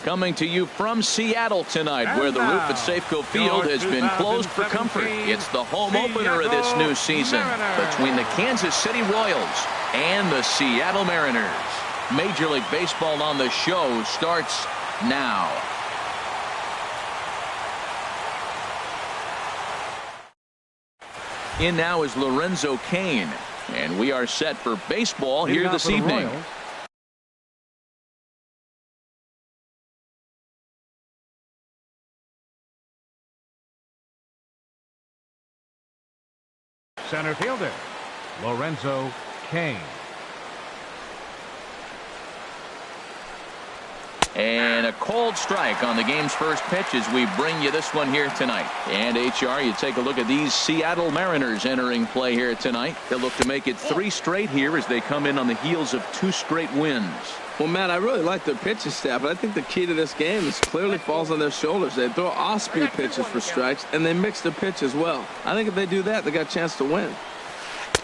Coming to you from Seattle tonight, where the roof at Safeco Field has been closed for comfort. It's the home opener of this new season between the Kansas City Royals and the Seattle Mariners. Major League Baseball on the show starts now. In now is Lorenzo Cain, and we are set for baseball here this evening. Center fielder, Lorenzo Cain. And a cold strike on the game's first pitch as we bring you this one here tonight. And HR, you take a look at these Seattle Mariners entering play here tonight. They'll look to make it 3 straight here as they come in on the heels of 2 straight wins. Well, Matt, I really like their pitching staff, but I think the key to this game is clearly falls on their shoulders. They throw off-speed pitches for strikes, and they mix their pitch as well. I think if they do that, they got a chance to win.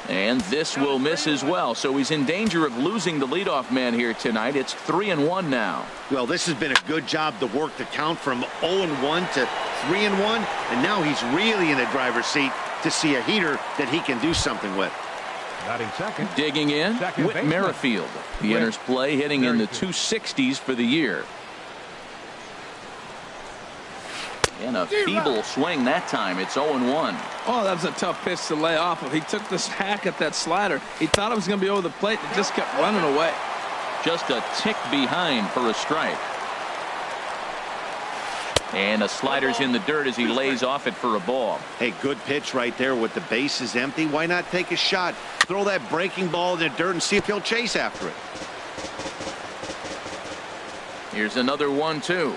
And this will miss as well, so he's in danger of losing the leadoff man here tonight. It's 3-1 now. Well, this has been a good job to work the count from 0-1 to 3-1, and now he's really in the driver's seat to see a heater that he can do something with. Batting second. Digging in, Whit Merrifield. He enters play hitting in the 260s for the year. And a feeble swing that time. It's 0-1. Oh, that was a tough pitch to lay off of. He took this hack at that slider. He thought it was going to be over the plate. It just kept running away. Just a tick behind for a strike. And the slider's in the dirt as he lays off it for a ball. Hey, good pitch right there with the bases empty. Why not take a shot? Throw that breaking ball in the dirt and see if he'll chase after it. Here's another 1-2.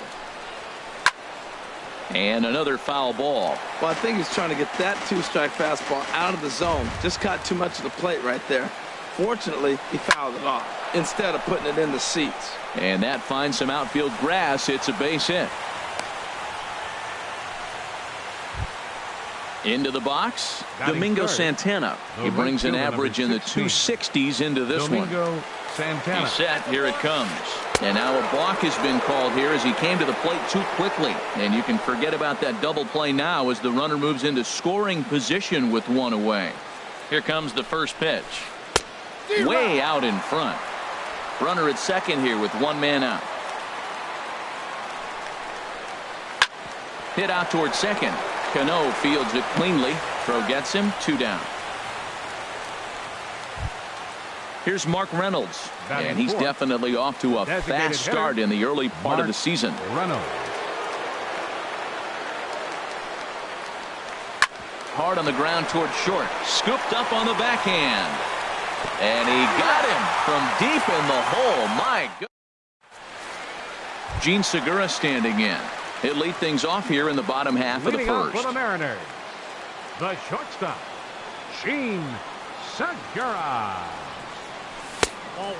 And another foul ball. Well, I think he's trying to get that 2-strike fastball out of the zone. Just caught too much of the plate right there. Fortunately, he fouled it off instead of putting it in the seats. And that finds some outfield grass. It's a base hit. Into the box, Domingo Santana. He brings an average in the 260s into this one. He's set. Here it comes. And now a balk has been called here as he came to the plate too quickly. And you can forget about that double play now as the runner moves into scoring position with 1 away. Here comes the first pitch. Way out in front. Runner at second here with 1 man out. Hit out towards second. Cano fields it cleanly. Throw gets him. 2 down. Here's Mark Reynolds, and he's definitely off to a fast start in the early part of the season. Hard on the ground toward short. Scooped up on the backhand. And he got him from deep in the hole. My goodness. Gene Segura standing in. He'll lead things off here in the bottom half of the first. For the Mariners, the shortstop, Gene Segura.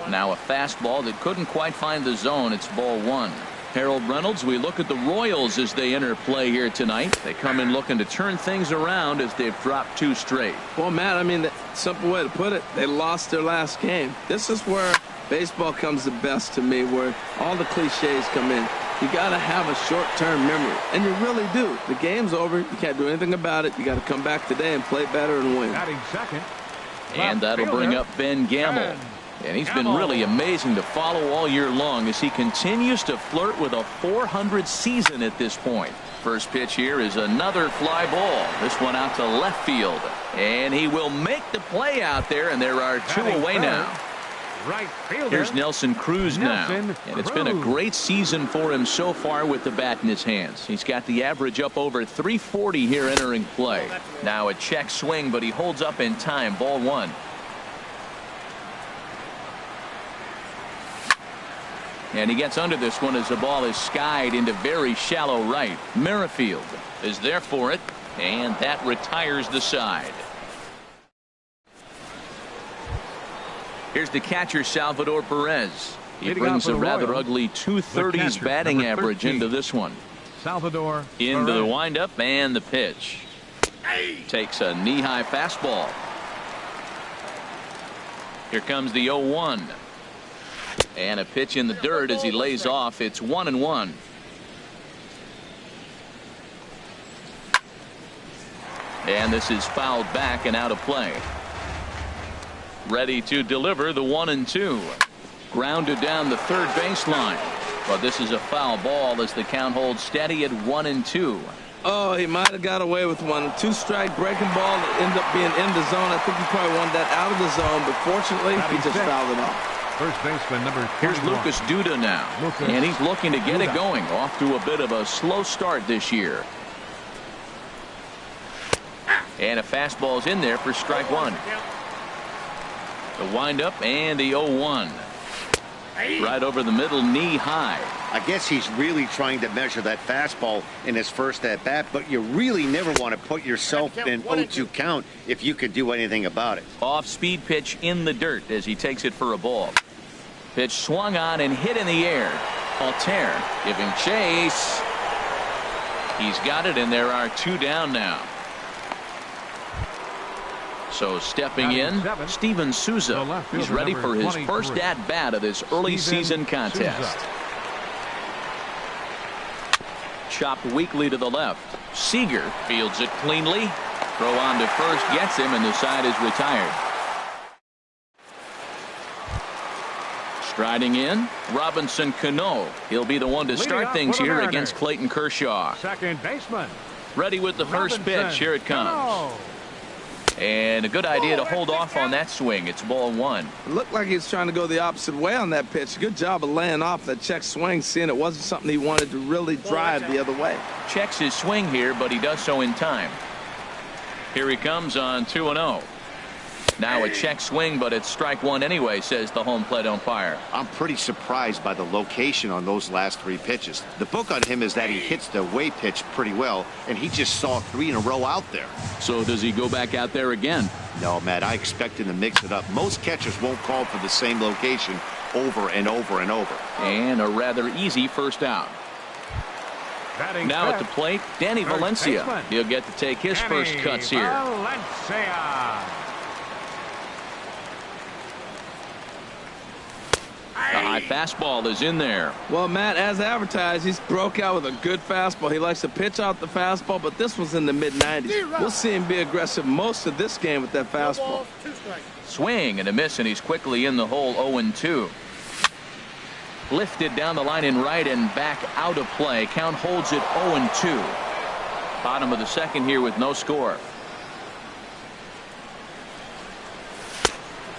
Now a fastball that couldn't quite find the zone. It's ball 1. Harold Reynolds, we look at the Royals as they enter play here tonight. They come in looking to turn things around as they've dropped 2 straight. Well, Matt, I mean, the simple way to put it, they lost their last game. This is where baseball comes the best to me, where all the cliches come in. You got to have a short-term memory, and you really do. The game's over. You can't do anything about it. You got to come back today and play better and win. Batting second. And that'll bring up Ben Gamble. And he's been really amazing to follow all year long as he continues to flirt with a .400 season at this point. First pitch here is another fly ball. This one out to left field. And he will make the play out there, and there are 2 away now. Right fielder. Here's Nelson Cruz now. And it's been a great season for him so far with the bat in his hands. He's got the average up over 340 here entering play. Now a check swing, but he holds up in time. Ball 1. And he gets under this one as the ball is skied into very shallow right. Merrifield is there for it, and that retires the side. Here's the catcher, Salvador Perez. He brings a rather ugly 230s batting average into this one. Salvador into the windup and the pitch. Takes a knee-high fastball. Here comes the 0-1. And a pitch in the dirt as he lays off. It's 1-1. And this is fouled back and out of play. Ready to deliver the 1-2. Grounded down the third baseline. But this is a foul ball as the count holds steady at 1-2. Oh, he might have got away with one. 2-strike breaking ball that ended up being in the zone. I think he probably wanted that out of the zone, but fortunately, he just fouled it off. First baseman number 21. Here's Lucas Duda now. And he's looking to get it going. Off to a bit of a slow start this year. And a fastball's in there for strike one. The windup and the 0-1. Right over the middle, knee high. I guess he's really trying to measure that fastball in his first at bat, but you really never want to put yourself in 0-2 count if you could do anything about it. Off speed pitch in the dirt as he takes it for a ball. Pitch swung on and hit in the air. Altair giving chase. He's got it, and there are two down now. So stepping in, Steven Souza. He's ready for his first at-bat of this early season contest. Chopped weakly to the left. Seager fields it cleanly. Throw on to first gets him, and the side is retired. Striding in, Robinson Cano. He'll be the one to start things here against Clayton Kershaw. Second baseman. Ready with the first pitch. Here it comes. And a good idea to hold off on that swing. It's ball one. It looked like he was trying to go the opposite way on that pitch. Good job of laying off that check swing, seeing it wasn't something he wanted to really drive the other way. Checks his swing here, but he does so in time. Here he comes on 2-0. Now a check swing, but it's strike one anyway, says the home plate umpire. I'm pretty surprised by the location on those last three pitches. The book on him is that he hits the away pitch pretty well, and he just saw three in a row out there. So does he go back out there again? No, Matt, I expect him to mix it up. Most catchers won't call for the same location over and over and over. And a rather easy first out. Now at the plate, Danny Valencia. He'll get to take his first cuts here. Valencia. The high fastball is in there. Well, Matt, as advertised, he's broke out with a good fastball. He likes to pitch out the fastball, but this was in the mid-90s. We'll see him be aggressive most of this game with that fastball. Swing and a miss, and he's quickly in the hole. 0-2. Lifted down the line in right and back out of play. Count holds it 0-2. Bottom of the second here with no score.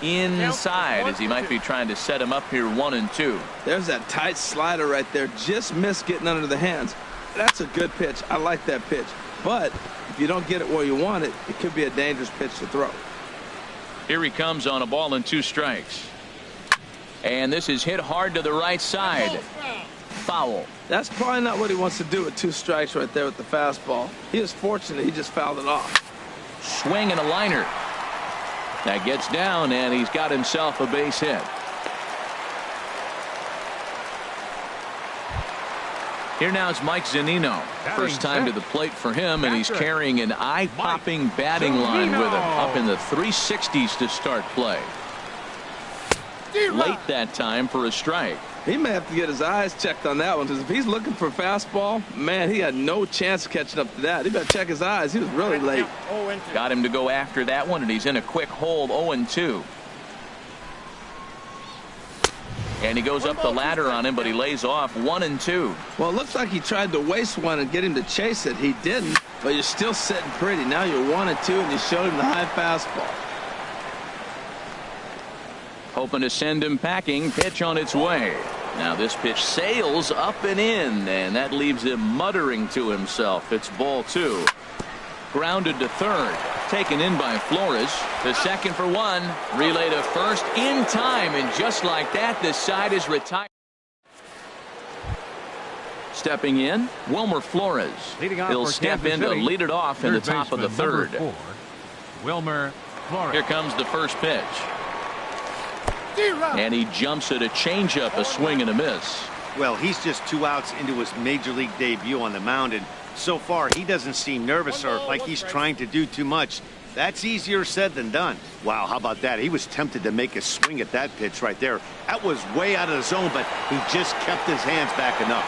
Inside as he might be trying to set him up here. 1-2. There's that tight slider right there. Just missed getting under the hands. That's a good pitch. I like that pitch. But if you don't get it where you want it, it could be a dangerous pitch to throw. Here he comes on a ball and 2 strikes. And this is hit hard to the right side. Foul. That's probably not what he wants to do with 2 strikes right there with the fastball. He is fortunate he just fouled it off. Swing and a liner. That gets down, and he's got himself a base hit. Here now is Mike Zunino. First time to the plate for him, and he's carrying an eye-popping batting line with him. Up in the 360s to start play. Late that time for a strike. He may have to get his eyes checked on that one, because if he's looking for a fastball, man, he had no chance of catching up to that. He better check his eyes. He was really late. Got him to go after that one, and he's in a quick hold. 0-2. And he goes up the ladder on him, but he lays off. 1-2. Well, it looks like he tried to waste one and get him to chase it. He didn't, but you're still sitting pretty. Now you're 1-2, and you showed him the high fastball. Hoping to send him packing. Pitch on its way. Now this pitch sails up and in, and that leaves him muttering to himself. It's ball 2. Grounded to third. Taken in by Flores. The second for 1. Relay to first in time, and just like that, the side is retired. Stepping in, Wilmer Flores. He'll step in to lead it off in the top of the third. Wilmer Flores. Here comes the first pitch. And he jumps at a changeup, a swing and a miss. Well, he's just 2 outs into his major league debut on the mound, and so far he doesn't seem nervous or like he's trying to do too much. That's easier said than done. Wow, how about that? He was tempted to make a swing at that pitch right there. That was way out of the zone, but he just kept his hands back enough.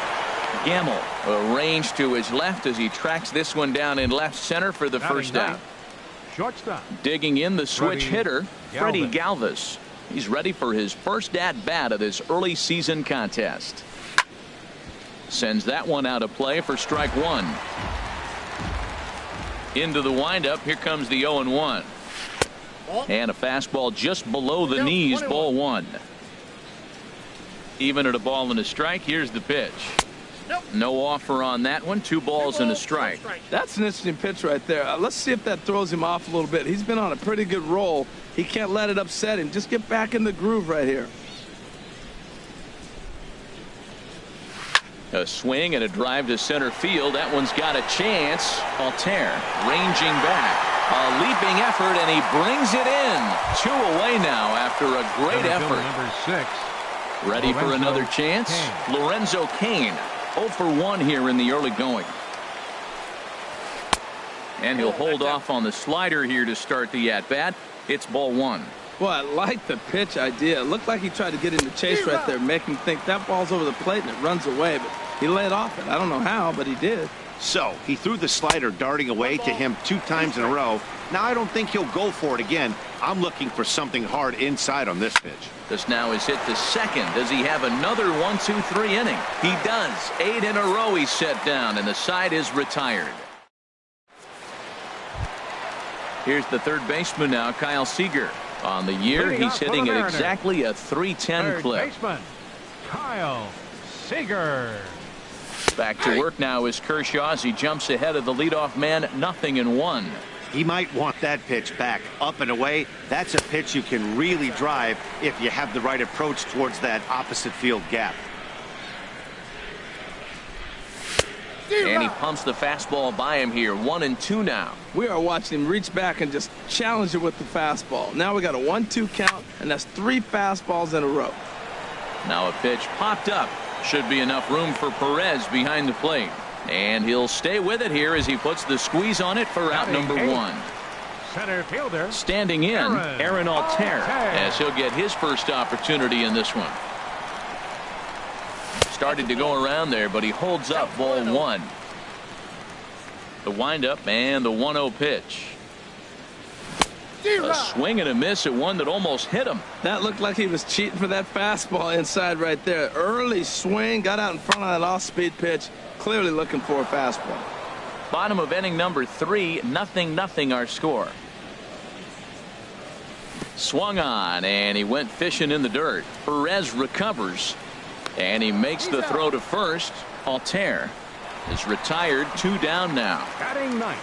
Gamble arranged to his left as he tracks this one down in left center for the first out. Shortstop. Digging in the switch hitter, Freddie Galvis. Galvis. He's ready for his first at-bat of this early season contest. Sends that one out of play for strike one. Into the windup. Here comes the 0-1. And a fastball just below the knees, ball one. Even at a ball and a strike, here's the pitch. No offer on that one. 2 balls and a strike. That's an interesting pitch right there. Let's see if that throws him off a little bit. He's been on a pretty good roll. He can't let it upset him. Just get back in the groove right here. A swing and a drive to center field. That one's got a chance. Altair ranging back. A leaping effort, and he brings it in. 2 away now after a great effort. Number 6. Ready for another chance? Lorenzo Cain. 0 for 1 here in the early going. And he'll hold off on the slider here to start the at-bat. It's ball one. Well, I like the pitch idea. It looked like he tried to get in the chase right there, make him think that ball's over the plate and it runs away, but he laid off it. I don't know how, but he did. So he threw the slider darting away to him 2 times in a row. Now I don't think he'll go for it again. I'm looking for something hard inside on this pitch. This now is hit the second. Does he have another 1-2-3 inning? He does. 8 in a row he's set down, and the side is retired. Here's the third baseman now, Kyle Seager. On the year, he's hitting at exactly a .310 clip. Baseman, Kyle Seager. Back to work now is Kershaw as he jumps ahead of the leadoff man. 0-1. He might want that pitch back up and away. That's a pitch you can really drive if you have the right approach towards that opposite field gap. And he pumps the fastball by him here. 1-2 now. We are watching him reach back and just challenge it with the fastball. Now we got a 1-2 count, and that's 3 fastballs in a row. Now a pitch popped up. Should be enough room for Perez behind the plate. And he'll stay with it here as he puts the squeeze on it for out number 1. Center fielder. Standing in, Aaron Altair, as he'll get his first opportunity in this one. Started to go around there, but he holds up ball 1. The windup and the 1-0 pitch. A swing and a miss at one that almost hit him. That looked like he was cheating for that fastball inside right there. Early swing, got out in front of that off-speed pitch. Clearly looking for a fastball. Bottom of inning number 3, 0-0 our score. Swung on, and he went fishing in the dirt. Perez recovers, and he makes the throw to first. Altair is retired, 2 down now. Batting ninth.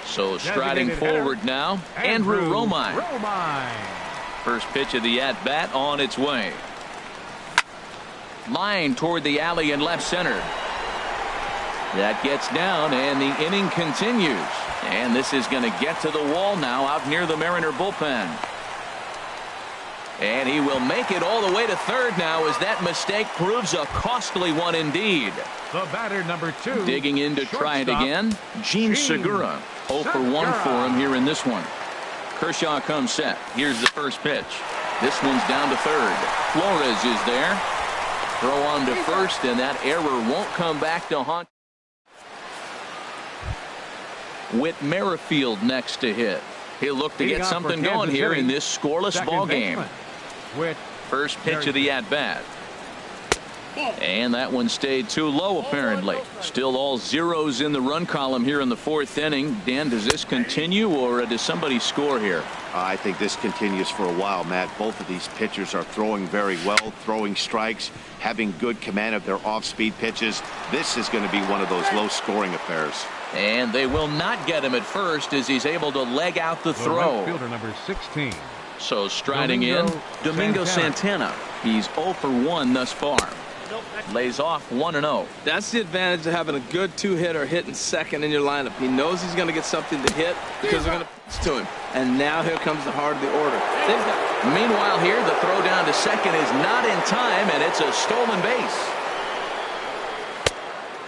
So striding forward now, Andrew Romine. First pitch of the at-bat on its way. Line toward the alley in left center. That gets down, and the inning continues. And this is going to get to the wall now out near the Mariner bullpen. And he will make it all the way to third now as that mistake proves a costly one indeed. The batter number 2. Digging in to try it again. Gene Segura. 0 for 1 for him here in this one. Kershaw comes set. Here's the first pitch. This one's down to third. Flores is there. Throw on to first, and that error won't come back to haunt. Whit Merrifield next to hit. He'll look to get something going here in this scoreless ball game. First pitch of the at-bat. And that one stayed too low apparently. Still all zeros in the run column here in the 4th inning. Dan, does this continue, or does somebody score here? I think this continues for a while, Matt. Both of these pitchers are throwing very well, throwing strikes, having good command of their off-speed pitches. This is going to be one of those low-scoring affairs. And they will not get him at first as he's able to leg out the throw. Right fielder number 16. So striding in, Domingo Santana. He's 0 for 1 thus far. Lays off 1-0. That's the advantage of having a good 2-hitter hitting second in your lineup. He knows he's going to get something to hit because they're going to pitch to him. And now here comes the heart of the order. Meanwhile here, the throw down to second is not in time, and it's a stolen base.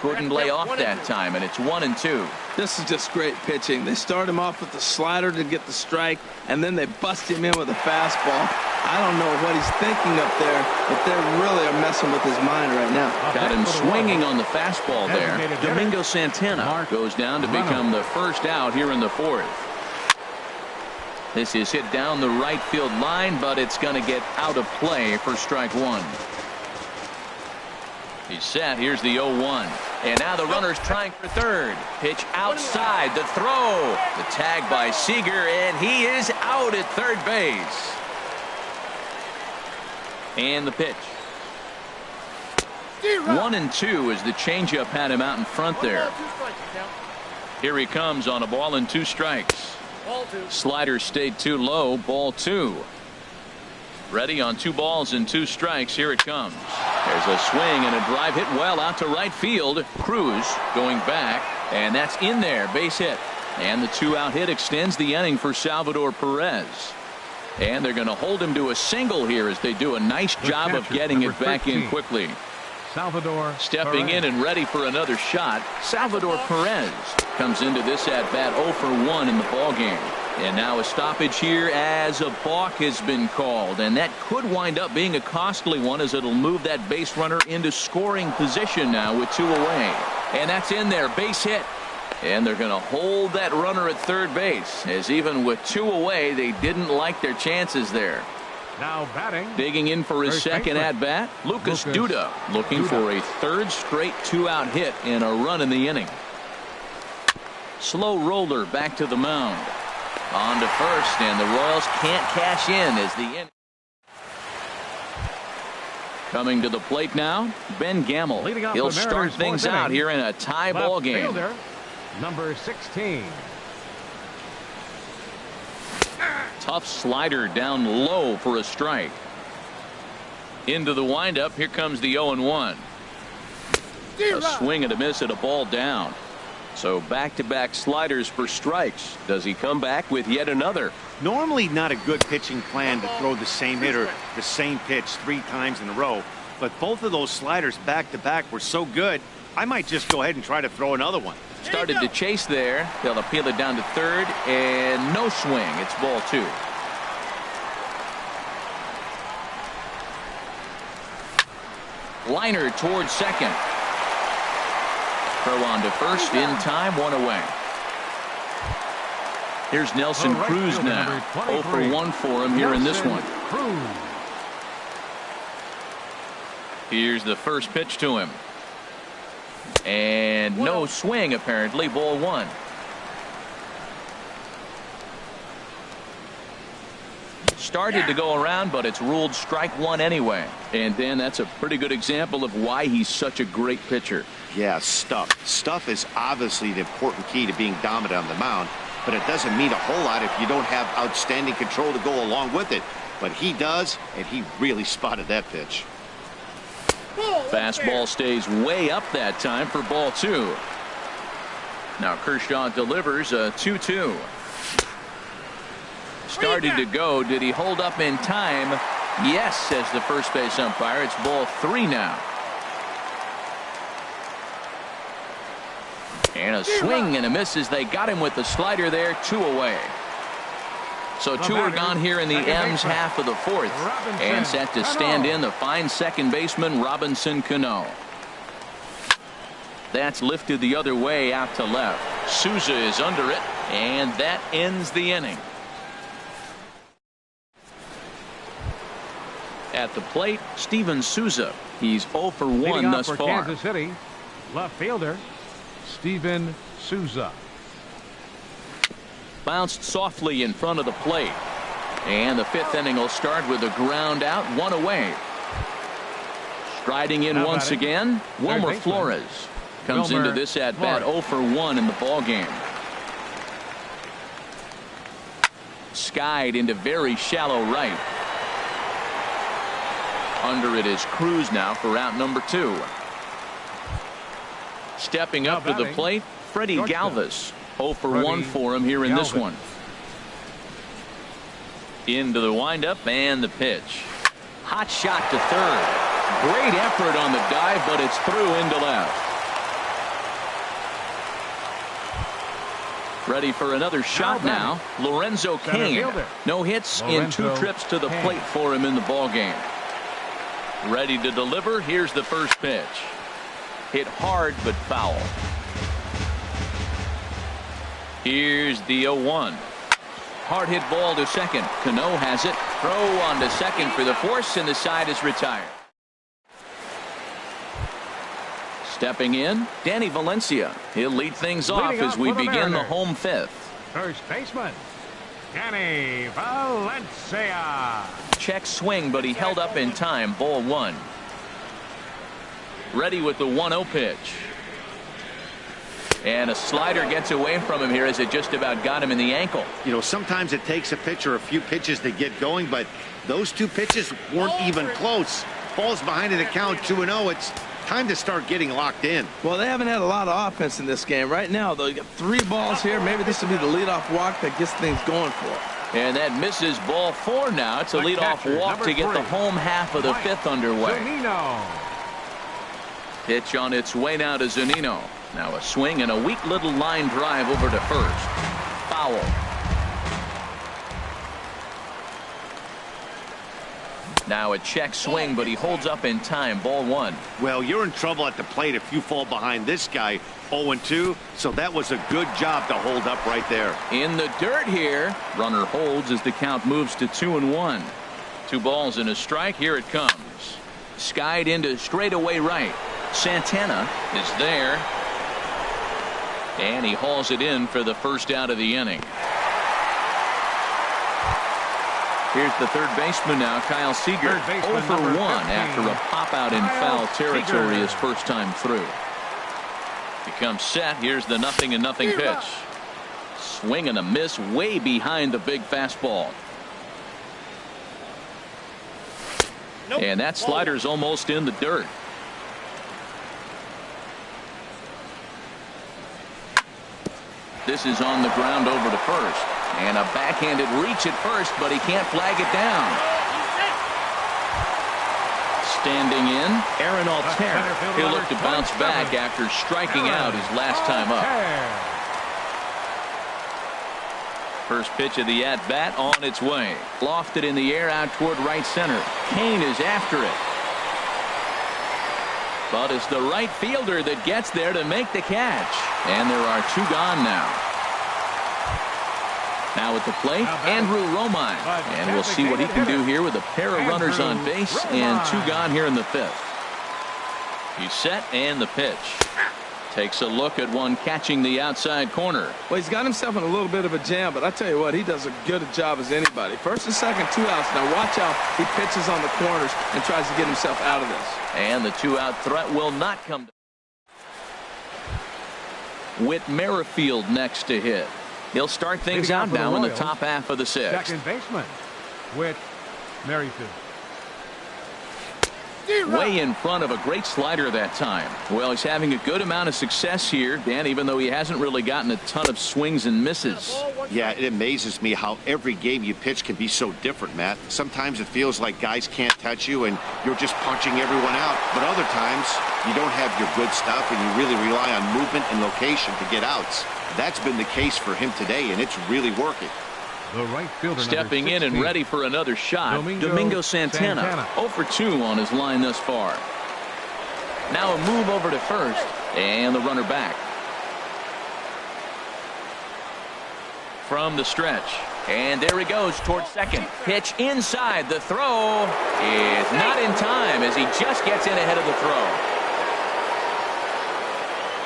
Couldn't lay off that time, and it's 1-2. This is just great pitching. They start him off with the slider to get the strike, and then they bust him in with a fastball. I don't know what he's thinking up there, but they really are messing with his mind right now. Got him swinging on the fastball there. Domingo Santana goes down to become the first out here in the fourth. This is hit down the right field line, but it's going to get out of play for strike one. He's set. Here's the 0-1. And now the runner's trying for third. Pitch outside. The throw. The tag by Seager, and he is out at third base. And the pitch. 1-2 as the changeup had him out in front there. Here he comes on a ball and 2 strikes. Slider stayed too low. Ball 2. Ready on 2 balls and 2 strikes. Here it comes. There's a swing and a drive hit well out to right field. Cruz going back, and that's in there. Base hit. And the 2-out hit extends the inning for Salvador Perez. And they're going to hold him to a single here as they do a nice job of getting it back in quickly. Salvador stepping Perez. in and ready for another shot. Salvador Perez comes into this at bat 0 for 1 in the ball game. And now a stoppage here as a balk has been called, and that could wind up being a costly one as it'll move that base runner into scoring position now with 2 away. And that's in there. Base hit. And they're going to hold that runner at third base, as even with 2 away, they didn't like their chances there. Now batting. Digging in for his second at bat, Lucas Duda, looking for a 3rd straight 2-out hit and a run in the inning. Slow roller back to the mound. On to first, and the Royals can't cash in as the inning. Coming to the plate now, Ben Gamble. He'll start things out here in a tie ball game. Fielder, number 16. Tough slider down low for a strike. Into the windup. Here comes the 0-1. A swing and a miss at a ball down. So back-to-back sliders for strikes. Does he come back with yet another? Normally not a good pitching plan to throw the same hitter the same pitch 3 times in a row, but both of those sliders back-to-back were so good, I might just go ahead and try to throw another one. Started to chase there. They'll appeal it down to third, and no swing. It's ball 2. Liner towards second. Throw on to first in time, 1 away. Here's Nelson Cruz now. 0 for 1 for him here in this one. Here's the first pitch to him. And no swing apparently. Ball 1. Started to go around, but it's ruled strike 1 anyway. And then that's a pretty good example of why he's such a great pitcher. Yeah, stuff. Stuff is obviously an important key to being dominant on the mound, but it doesn't mean a whole lot if you don't have outstanding control to go along with it. But he does, and he really spotted that pitch. Fastball stays way up that time for ball 2. Now Kershaw delivers a 2-2. Started to go. Did he hold up in time? Yes, says the first base umpire. It's ball 3 now. And a swing and a miss as they got him with the slider there. 2 away. So 2 are gone here in the M's half of the 4th. And set to stand in the fine second baseman Robinson Cano. That's lifted the other way out to left. Souza is under it, and that ends the inning. At the plate, Steven Souza. He's 0 for 1 thus far. Kansas City, left fielder Steven Souza. Bounced softly in front of the plate. And the 5th inning will start with a ground out, 1 away. Striding in once again, Wilmer Flores comes into this at bat 0 for 1 in the ball game. Skied into very shallow right. Under it is Cruz now for out number 2. Stepping up to the plate, Freddie Galvis. 0 for 1 for him here in this one. Into the windup and the pitch. Hot shot to third. Great effort on the dive, but it's through into left. Ready for another shot now. Lorenzo Cain. No hits in 2 trips to the plate for him in the ball game. Ready to deliver. Here's the first pitch. Hit hard but foul. Here's the 0-1. Hard hit ball to second. Cano has it. Throw on to second for the force, and the side is retired. Stepping in, Danny Valencia. He'll lead things off as we begin the home 5th. First baseman, Danny Valencia. Check swing, but he held up in time. Ball 1. Ready with the 1-0 pitch. And a slider gets away from him here as it just about got him in the ankle. You know, sometimes it takes a pitcher a few pitches to get going, but those 2 pitches weren't even close. Falls behind in the count 2-0. It's time to start getting locked in. Well, they haven't had a lot of offense in this game. Right now, though, you got 3 balls here. Maybe this will be the leadoff walk that gets things going for it. And that misses. Ball 4 now. It's a leadoff walk to get the home half of the 5th underway. Zunino. Pitch on its way now to Zunino. Now a swing and a weak little line drive over to first. Foul. Now a check swing, but he holds up in time. Ball 1. Well, you're in trouble at the plate if you fall behind this guy. 0-2, so that was a good job to hold up right there. In the dirt here. Runner holds as the count moves to 2-1. 2 balls and a strike. Here it comes. Skied into straightaway right. Santana is there. And he hauls it in for the first out of the inning. Here's the third baseman now, Kyle Seager. 0 for 1 after a pop out in foul territory his first time through. Becomes set. Here's the 0-0 pitch. Swing and a miss way behind the big fastball. And that slider's almost in the dirt. This is on the ground over to first. And a backhanded reach at first, but he can't flag it down. Standing in, Aaron Altherr. He'll look to bounce back after striking out his last time up. First pitch of the at-bat on its way. Lofted in the air out toward right center. Cain is after it. But it's the right fielder that gets there to make the catch. And there are 2 gone now. Now at the plate, Andrew Romine. And we'll see what he can do here with a pair of runners on base and 2 gone here in the 5th. He's set and the pitch. Takes a look at one catching the outside corner. Well, he's got himself in a little bit of a jam, but I tell you what, he does as good a job as anybody. First and second, 2 outs. Now watch how he pitches on the corners and tries to get himself out of this. And the 2-out threat will not come. Whit Merrifield next to hit. He'll start things out now in the top half of the 6th. Second baseman, Whit Merrifield. Way in front of a great slider that time. Well, he's having a good amount of success here, Dan, even though he hasn't really gotten a ton of swings and misses. Yeah, it amazes me how every game you pitch can be so different, Matt. Sometimes it feels like guys can't touch you and you're just punching everyone out. But other times you don't have your good stuff and you really rely on movement and location to get outs. That's been the case for him today, and it's really working. The right fielder, stepping in and ready for another shot, Domingo Santana. 0 for 2 on his line thus far. Now a move over to first, and the runner back. From the stretch, and there he goes towards second. Pitch inside. The throw is not in time as he just gets in ahead of the throw.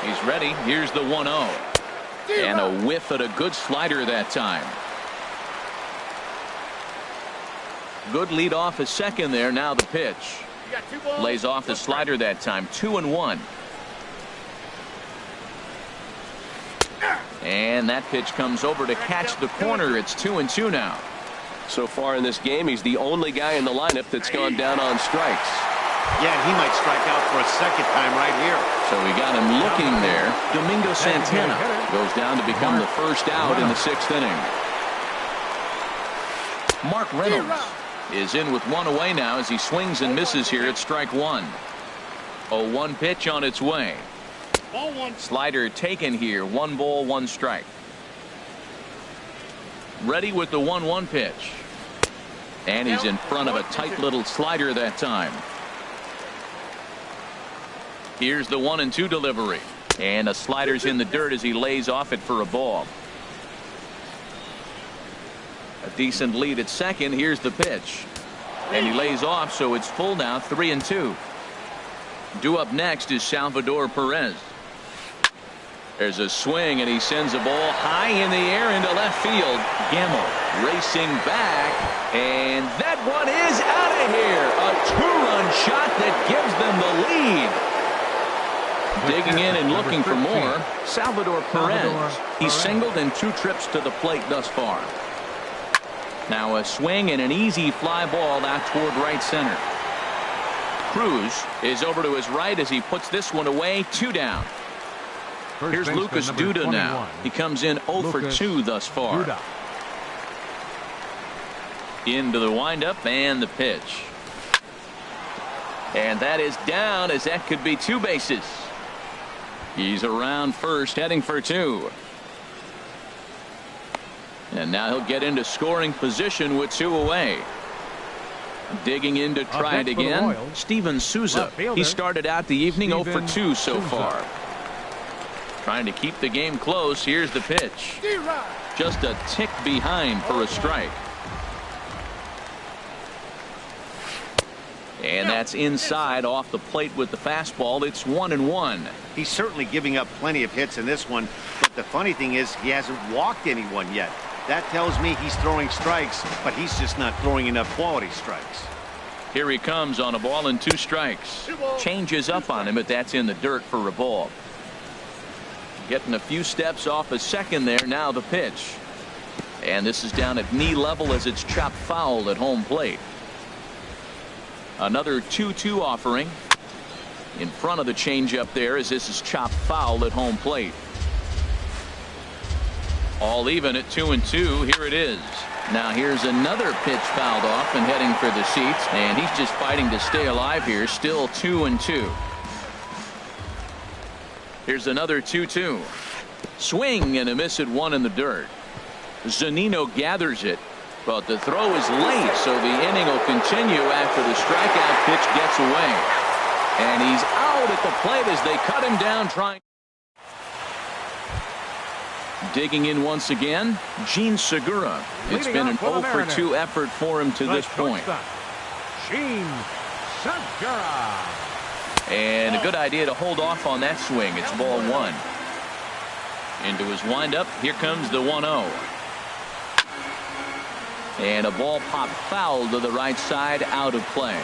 He's ready. Here's the 1-0. And a whiff at a good slider that time. Good lead off a second there. Now the pitch. Lays off the slider that time. 2-1. And that pitch comes over to catch the corner. It's 2-2 now. So far in this game, he's the only guy in the lineup that's gone down on strikes. Yeah, he might strike out for a second time right here. So we got him looking there. Domingo Santana goes down to become the first out in the 6th inning. Mark Reynolds is in with 1 away now as he swings and misses here at strike 1. 0-1 pitch on its way. Slider taken here. 1 ball, 1 strike. Ready with the 1-1 pitch. And he's in front of a tight little slider that time. Here's the 1-2 delivery. And a slider's in the dirt as he lays off it for a ball. A decent lead at second. Here's the pitch. And he lays off, so it's full now, 3-2. Due up next is Salvador Perez. There's a swing, and he sends a ball high in the air into left field. Gamble racing back, and that one is out of here. A 2-run shot that gives them the lead. Digging in and looking for more, Salvador Perez. He's singled in 2 trips to the plate thus far. Now a swing and an easy fly ball out toward right center. Cruz is over to his right as he puts this one away. 2 down. Here's Lucas Duda now. He comes in 0 for 2 thus far. Into the windup and the pitch. And that is down, as that could be 2 bases. He's around first, heading for 2. And now he'll get into scoring position with 2 away. Digging in to try it again, Steven Souza. He started out the evening 0 for 2 so far. Trying to keep the game close. Here's the pitch. Just a tick behind for a strike. And that's inside off the plate with the fastball. It's 1-1. He's certainly giving up plenty of hits in this one, but the funny thing is he hasn't walked anyone yet. That tells me he's throwing strikes, but he's just not throwing enough quality strikes. Here he comes on a ball and 2 strikes. Changes up on him, but that's in the dirt for a ball. Getting a few steps off a second there. Now the pitch. And this is down at knee level as it's chopped foul at home plate. Another 2-2 offering in front of the changeup there as this is chopped foul at home plate. All even at 2-2. Here it is. Now here's another pitch fouled off and heading for the seats, and he's just fighting to stay alive here. Still 2-2. Here's another 2-2. Swing and a miss at 1 in the dirt. Zunino gathers it, but the throw is late, so the inning will continue after the strikeout pitch gets away. And he's out at the plate as they cut him down trying. Digging in once again, Gene Segura. It's been an 0 for 2 effort for him to this point. Gene Segura. And a good idea to hold off on that swing. It's ball 1. Into his windup. Here comes the 1-0. And a ball popped foul to the right side, out of play.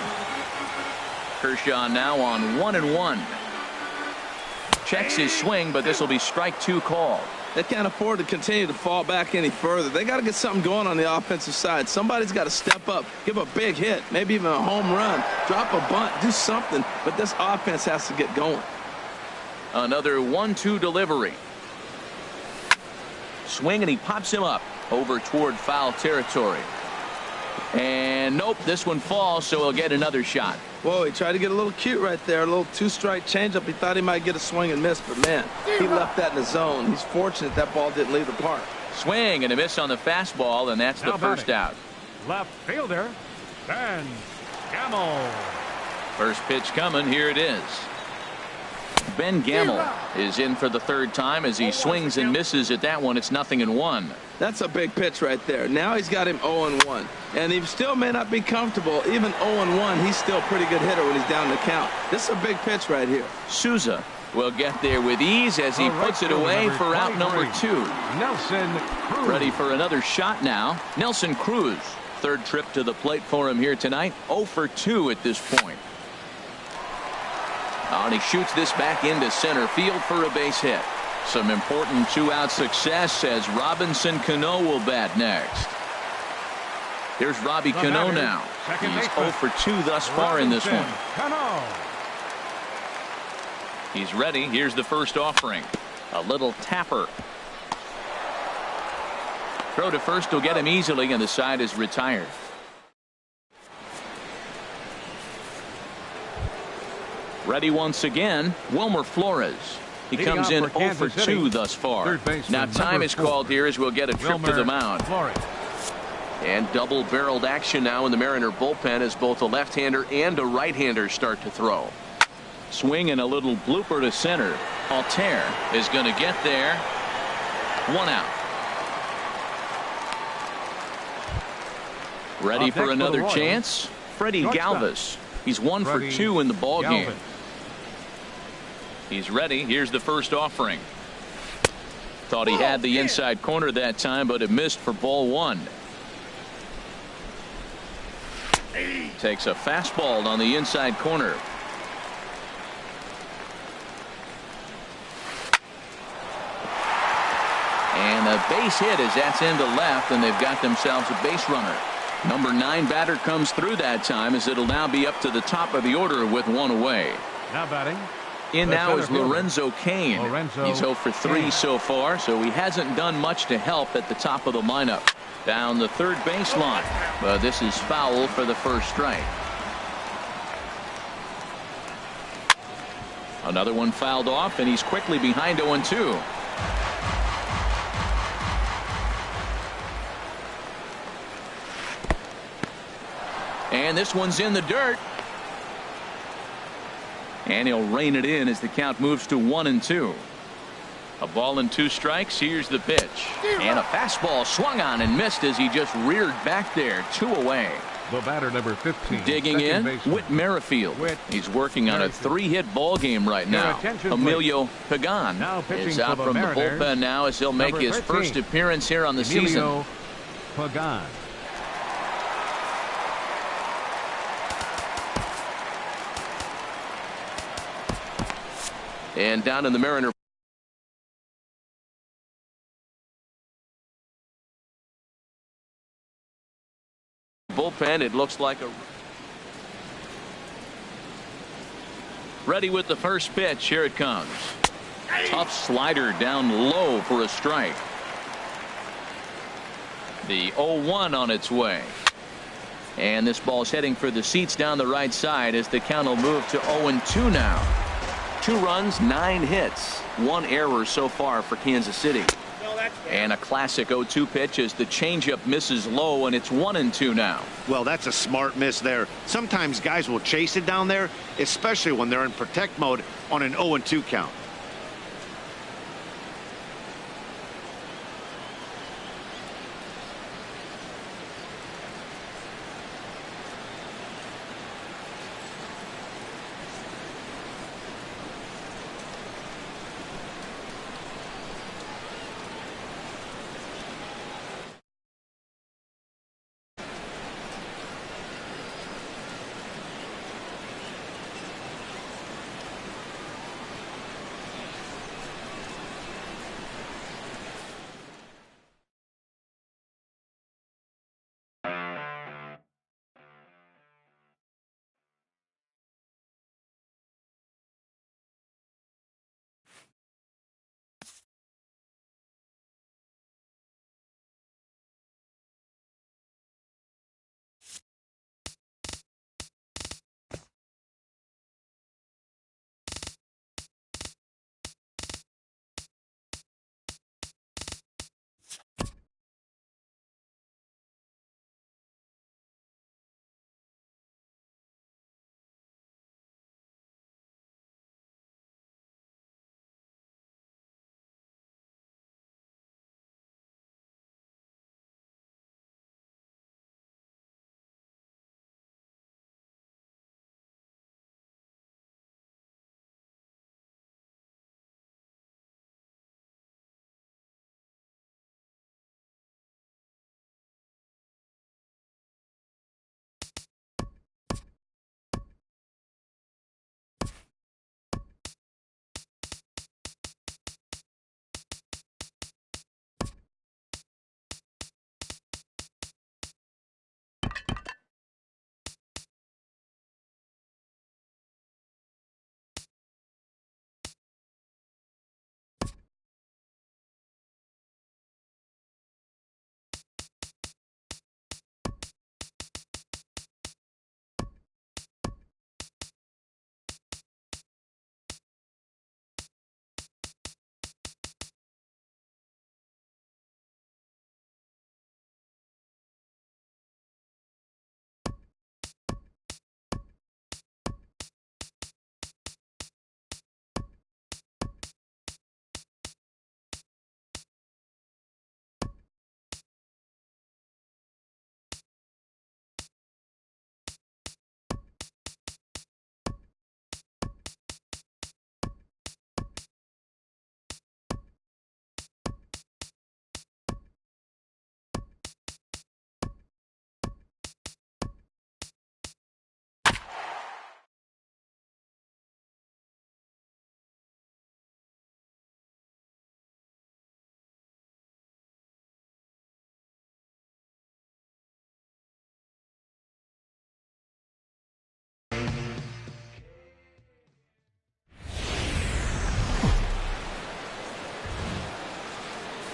Kershaw now on 1-1. Checks his swing, but this will be strike 2 called. They can't afford to continue to fall back any further. They got to get something going on the offensive side. Somebody's got to step up, give a big hit, maybe even a home run, drop a bunt, do something. But this offense has to get going. Another 1-2 delivery. Swing, and he pops him up over toward foul territory. And nope, this one falls, so he'll get another shot. Whoa, he tried to get a little cute right there. A little 2-strike changeup. He thought he might get a swing and miss, but man, he left that in the zone. He's fortunate that ball didn't leave the park. Swing and a miss on the fastball, and that's the first out. Left fielder, Ben Gamel. First pitch coming. Here it is. Ben Gamel is in for the 3rd time as he swings and misses at that one. It's 0-1. That's a big pitch right there. Now he's got him 0-1. And he still may not be comfortable. Even 0-1, he's still a pretty good hitter when he's down the count. This is a big pitch right here. Souza will get there with ease as he puts it away for out number 2. Nelson Cruz. Ready for another shot now. Nelson Cruz. 3rd trip to the plate for him here tonight. 0 for 2 at this point. And he shoots this back into center field for a base hit. Some important 2-out success as Robinson Cano will bat next. Here's Robbie Cano now. He's 0 for 2 thus far in this one. He's ready. Here's the first offering. A little tapper. Throw to first will get him easily, and the side is retired. Ready once again, Wilmer Flores. He comes in 0 for 2 thus far. Now time is called here as we'll get a trip to the mound. And double-barreled action now in the Mariner bullpen as both a left-hander and a right-hander start to throw. Swing and a little blooper to center. Altair is going to get there. 1 out. Ready for another chance. Freddie Galvis. He's 1 for 2 in the ball game. He's ready. Here's the first offering. Thought he had the inside corner that time, but it missed for ball 1. Takes a fastball on the inside corner. And a base hit as that's into left, and they've got themselves a base runner. Number 9 batter comes through that time as it'll now be up to the top of the order with 1 away. Now batting. In now is Lorenzo Cain. He's 0 for 3 so far, so he hasn't done much to help at the top of the lineup. Down the third baseline, but this is foul for the first strike. Another one fouled off, and he's quickly behind 0-2. And this one's in the dirt. And he'll rein it in as the count moves to 1-2. A ball and 2 strikes. Here's the pitch. And a fastball swung on and missed as he just reared back there. 2 away. The batter number 15. Digging in, Whit Merrifield. He's working on a 3-hit ball game right now. Emilio Pagan is out from the bullpen now as he'll make his first appearance here on the season. Pagan. And down in the Mariner bullpen, it looks like a ready with the first pitch. Here it comes. Tough slider down low for a strike. The 0-1 on its way. And this ball's heading for the seats down the right side as the count will move to 0-2 now. 2 runs, 9 hits, 1 error so far for Kansas City. And a classic 0-2 pitch as the changeup misses low, and it's 1-2 now. Well, that's a smart miss there. Sometimes guys will chase it down there, especially when they're in protect mode on an 0-2 count.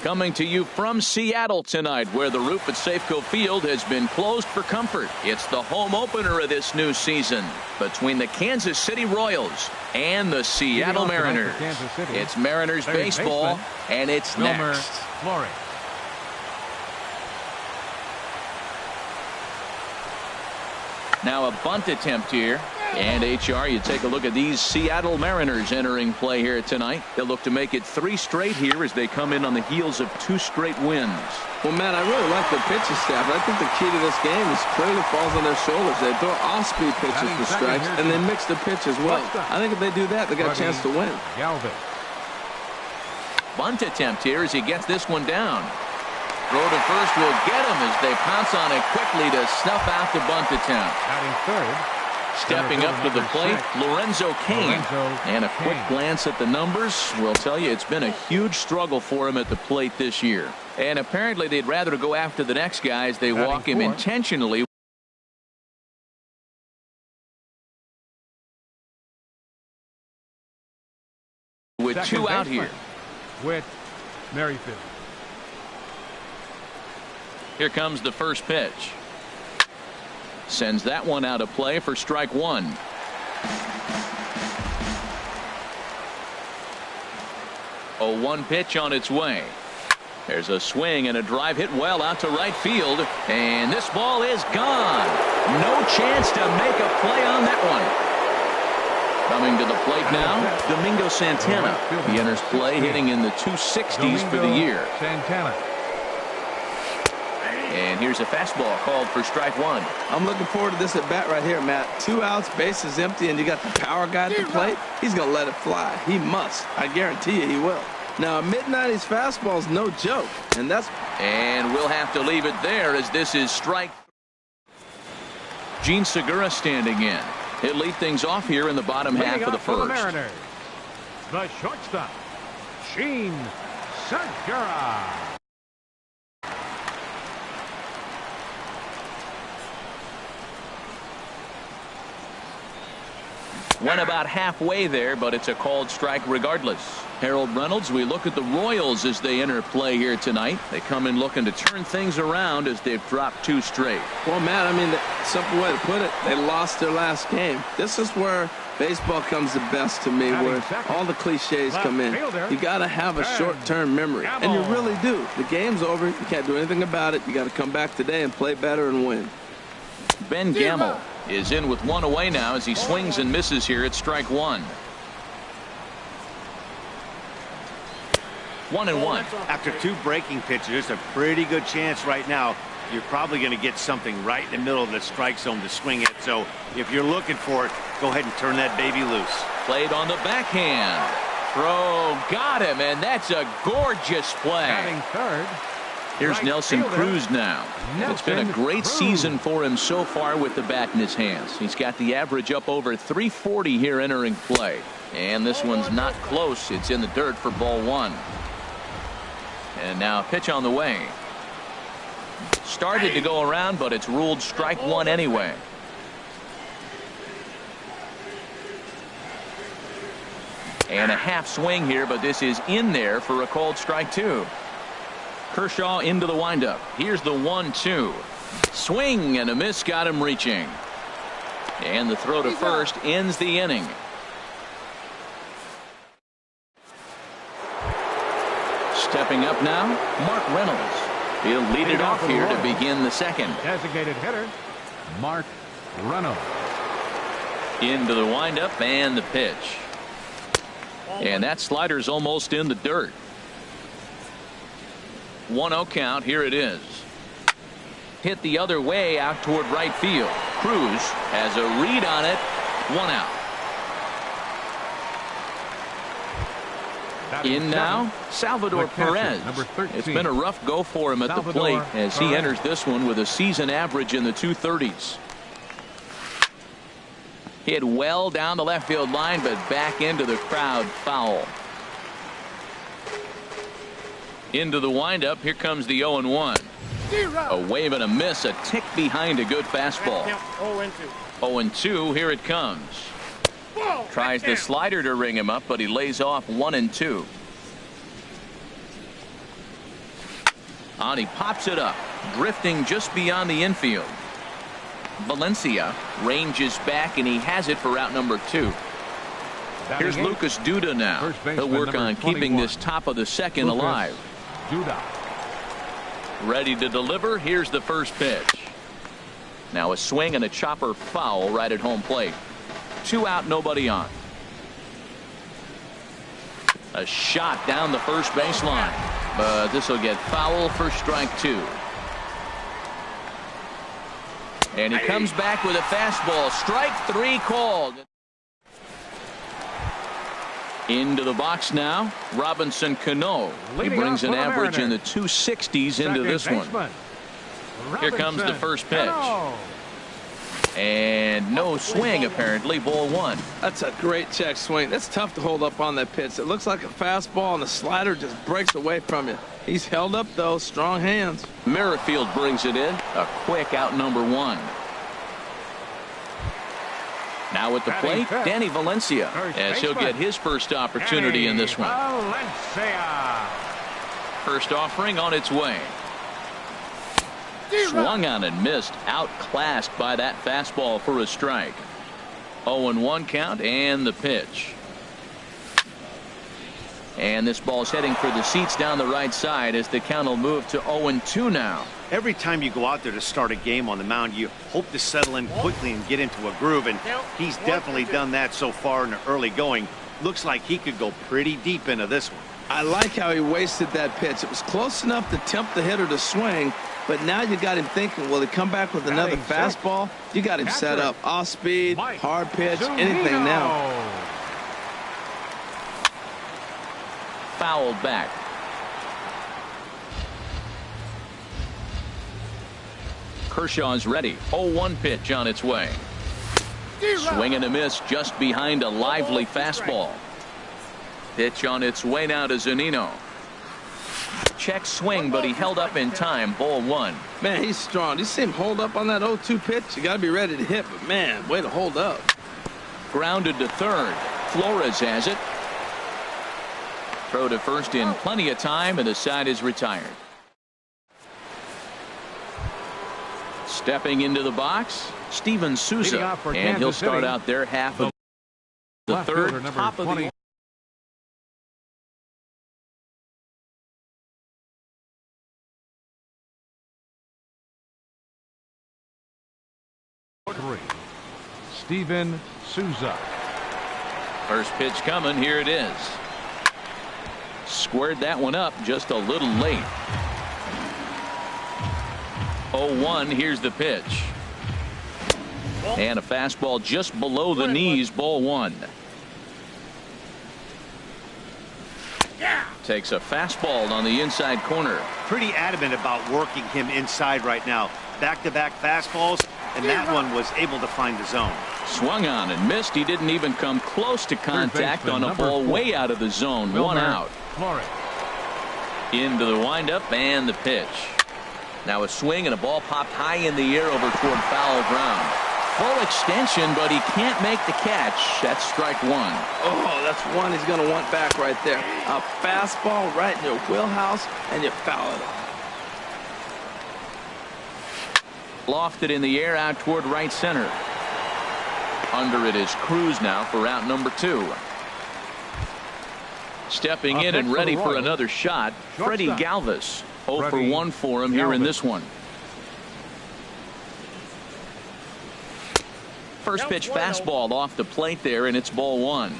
Coming to you from Seattle tonight, where the roof at Safeco Field has been closed for comfort. It's the home opener of this new season between the Kansas City Royals and the Seattle Mariners. It's Mariners baseball, and it's next. Now a bunt attempt here. And HR, you take a look at these Seattle Mariners entering play here tonight. They'll look to make it 3 straight here as they come in on the heels of 2 straight wins. Well, Matt, I really like the pitching staff. I think the key to this game is clearly falls on their shoulders. They throw off-speed pitches for strikes, and they mix the pitch as well. I think if they do that, they got a chance to win. Bunt attempt here as he gets this one down. Throw to first will get him as they pounce on it quickly to snuff out the bunt attempt. Batting third. Stepping up to the plate, Lorenzo Cain. And a quick glance at the numbers will tell you it's been a huge struggle for him at the plate this year. And apparently they'd rather go after the next guy as they walk him intentionally. With 2 out here. With Merrifield. Here comes the first pitch. Sends that one out of play for strike 1. A 1 pitch on its way. There's a swing and a drive hit well out to right field. And this ball is gone. No chance to make a play on that one. Coming to the plate now, Domingo Santana. He enters play hitting in the 260s for the year. Santana. And here's a fastball called for strike 1. I'm looking forward to this at bat right here, Matt. 2 outs, bases empty, and you got the power guy at the plate. He's going to let it fly. He must. I guarantee you he will. Now, a mid-90s fastball is no joke, and that's... And we'll have to leave it there as this is strike. Gene Segura standing in. He'll lead things off here in the bottom half of the first. Mariners, the shortstop, Gene Segura. Went about halfway there, but it's a called strike regardless. Harold Reynolds, we look at the Royals as they enter play here tonight. They come in looking to turn things around as they've dropped 2 straight. Well, Matt, I mean, the simple way to put it, they lost their last game. This is where baseball comes the best to me, where all the cliches come in. You got to have a short-term memory, and you really do. The game's over. You can't do anything about it. You got to come back today and play better and win. Ben Gamble is in with 1 away now as he swings and misses here at strike 1. 1-1. After 2 breaking pitches, there's a pretty good chance right now you're probably going to get something right in the middle of the strike zone to swing at. So if you're looking for it, go ahead and turn that baby loose. Played on the backhand. Throw got him, and that's a gorgeous play. Batting third. Here's Nelson Cruz now. It's been a great season for him so far with the bat in his hands. He's got the average up over 340 here entering play. And this one's not close. It's in the dirt for ball 1. And now a pitch on the way. Started to go around, but it's ruled strike 1 anyway. And a half swing here, but this is in there for a called strike 2. Kershaw into the windup. Here's the 1-2. Swing and a miss got him reaching. And the throw to first ends the inning. Stepping up now, Mark Reynolds. He'll lead it off here to begin the second. Designated hitter, Mark Reynolds. Into the windup and the pitch. And that slider's almost in the dirt. 1-0 count. Here it is. Hit the other way out toward right field. Cruz has a read on it. 1 out. In now, Salvador Perez. It's been a rough go for him at the plate as he enters this one with a season average in the 230s. Hit well down the left field line, but back into the crowd foul. Into the windup. Here comes the 0-1. A wave and a miss, a tick behind a good fastball. 0-2. Here it comes. Tries the slider to ring him up, but he lays off 1-2. On, he pops it up, drifting just beyond the infield. Valencia ranges back, and he has it for out number 2. Here's Lucas Duda now. He'll work on keeping this top of the second alive. Duda. Ready to deliver. Here's the first pitch. Now a swing and a chopper foul right at home plate. 2 out, nobody on. A shot down the first baseline, but this will get foul for strike 2. And he comes back with a fastball. Strike 3 called. Into the box now, Robinson Cano. He brings an average in the 260s into this one. Here comes the first pitch. And no swing, apparently. Ball 1. That's a great check swing. That's tough to hold up on that pitch. It looks like a fastball, and the slider just breaks away from you. He's held up, though. Strong hands. Merrifield brings it in. A quick out number 1. Now at the plate, Danny Valencia, as he'll get his first opportunity in this one. First offering on its way. Swung on and missed. Outclassed by that fastball for a strike. 0-1 count, and the pitch. And this ball's heading for the seats down the right side as the count will move to 0-2 now. Every time you go out there to start a game on the mound, you hope to settle in quickly and get into a groove, and he's definitely done that so far in the early going. Looks like he could go pretty deep into this one. I like how he wasted that pitch. It was close enough to tempt the hitter to swing, but now you got him thinking, will he come back with another fastball? You got him set up. Off speed, hard pitch, anything now. Fouled back. Kershaw's ready. 0-1 pitch on its way. Swing and a miss just behind a lively fastball. Pitch on its way now to Zunino. Check swing, but he held up in time. Ball 1. Man, he's strong. You see him hold up on that 0-2 pitch? You got to be ready to hit, but man, way to hold up. Grounded to third. Flores has it. Throw to first in plenty of time, and the side is retired. Stepping into the box, Steven Souza, and he'll start out their half of the third. Top of the Steven Souza. First pitch coming. Here it is. Squared that one up just a little late. 0-1. Here's the pitch. And a fastball just below the knees. Ball 1. Takes a fastball on the inside corner. Pretty adamant about working him inside right now. Back-to-back fastballs, and that one was able to find the zone. Swung on and missed. He didn't even come close to contact on a ball way out of the zone. 1 out. Into the windup and the pitch. Now a swing and a ball popped high in the air over toward foul ground. Full extension, but he can't make the catch. That's strike 1. Oh, that's one he's going to want back right there. A fastball right in your wheelhouse, and you foul it off. Lofted in the air out toward right center. Under it is Cruz now for out number 2. Stepping in and ready for another shot, Freddie Galvis. 0 for 1 for him here in this one. First pitch fastball off the plate there, and it's ball 1.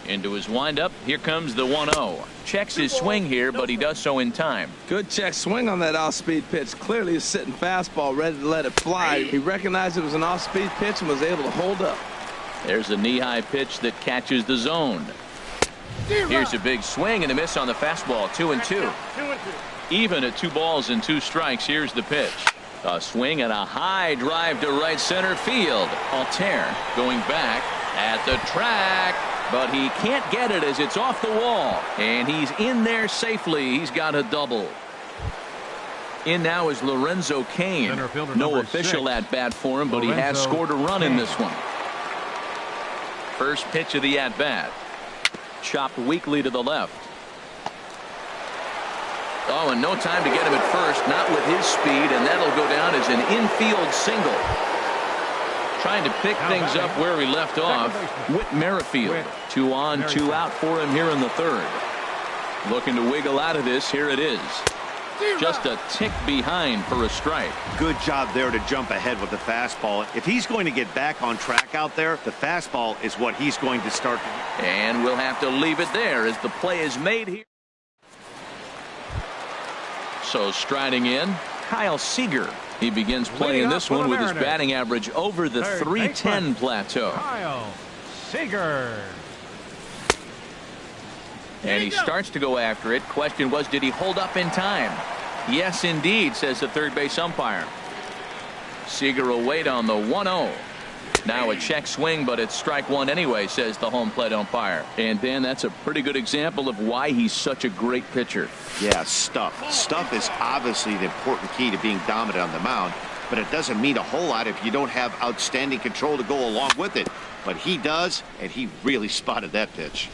Into his windup. Here comes the 1-0. Checks his swing here, but he does so in time. Good check swing on that off-speed pitch. Clearly a sitting fastball ready to let it fly. He recognized it was an off-speed pitch and was able to hold up. There's a knee-high pitch that catches the zone. Here's a big swing and a miss on the fastball. 2-2. Even at 2 balls and 2 strikes. Here's the pitch. A swing and a high drive to right center field. Altair going back at the track, but he can't get it as it's off the wall, and he's in there safely. He's got a double. In now is Lorenzo Cain. No official at bat for him, but he has scored a run in this one. First pitch of the at bat. Chopped weakly to the left. Oh, and no time to get him at first, not with his speed, and that'll go down as an infield single. Trying to pick things up where he left off. Whit Merrifield. 2 on, 2 out for him here in the third. Looking to wiggle out of this. Here it is. Just a tick behind for a strike. Good job there to jump ahead with the fastball. If he's going to get back on track out there, the fastball is what he's going to start. And we'll have to leave it there as the play is made here. So striding in, Kyle Seager. He begins playing this one with his batting average over the 310 plateau. Kyle Seager. And he starts to go after it. Question was, did he hold up in time? Yes, indeed, says the third base umpire. Seager will wait on the 1-0. Now a check swing, but it's strike one anyway, says the home plate umpire. And Dan, that's a pretty good example of why he's such a great pitcher. Yeah, stuff. Stuff is obviously the important key to being dominant on the mound, but it doesn't mean a whole lot if you don't have outstanding control to go along with it. But he does, and he really spotted that pitch.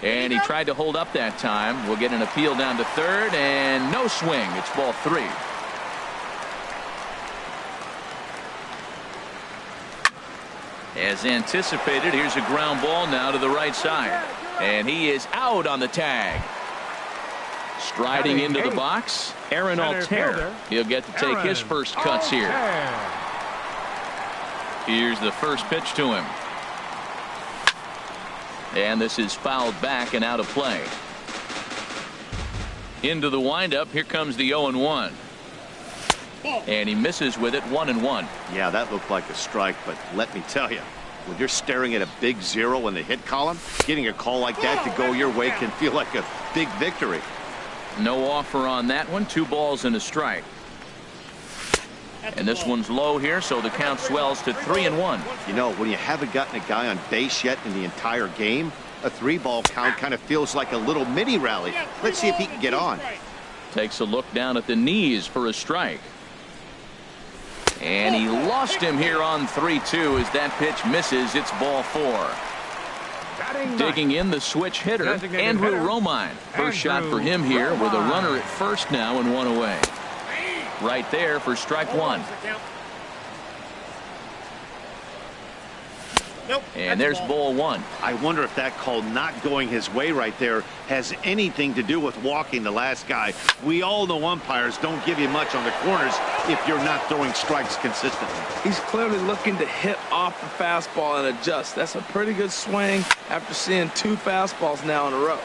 And he tried to hold up that time. We'll get an appeal down to third, and no swing. It's ball 3. As anticipated, here's a ground ball now to the right side. And he is out on the tag. Striding into the box, Aaron Altair. He'll get to take his first cuts here. Here's the first pitch to him. And this is fouled back and out of play. Into the windup. Here comes the 0-1. And he misses with it. 1-1. Yeah, that looked like a strike, but let me tell you, when you're staring at a big 0 in the hit column, getting a call like that to go your way can feel like a big victory. No offer on that one. 2 balls and a strike. And this one's low here, so the count swells to 3-1. You know, when you haven't gotten a guy on base yet in the entire game, a 3-ball count kind of feels like a little mini rally. Let's see if he can get on. Takes a look down at the knees for a strike. And he lost him here on 3-2 as that pitch misses. It's ball 4. Digging in the switch hitter, Andrew Romine. First shot for him here with a runner at first now and 1 away. Right there for strike 1. And there's ball 1. I wonder if that call not going his way right there has anything to do with walking the last guy. We all know umpires don't give you much on the corners if you're not throwing strikes consistently. He's clearly looking to hit off the fastball and adjust. That's a pretty good swing after seeing 2 fastballs now in a row.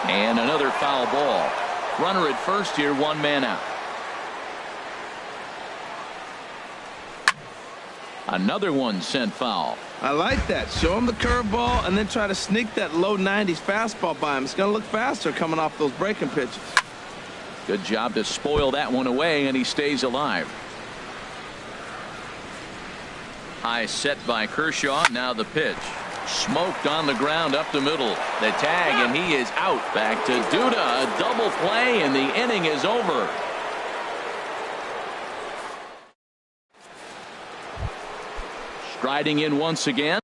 And another foul ball. Runner at first here, 1 man out. Another one sent foul. I like that. Show him the curveball and then try to sneak that low 90s fastball by him. It's going to look faster coming off those breaking pitches. Good job to spoil that one away, and he stays alive. High set by Kershaw. Now the pitch. Smoked on the ground up the middle. The tag, and he is out. Back to Duda. A double play, and the inning is over. Striding in once again.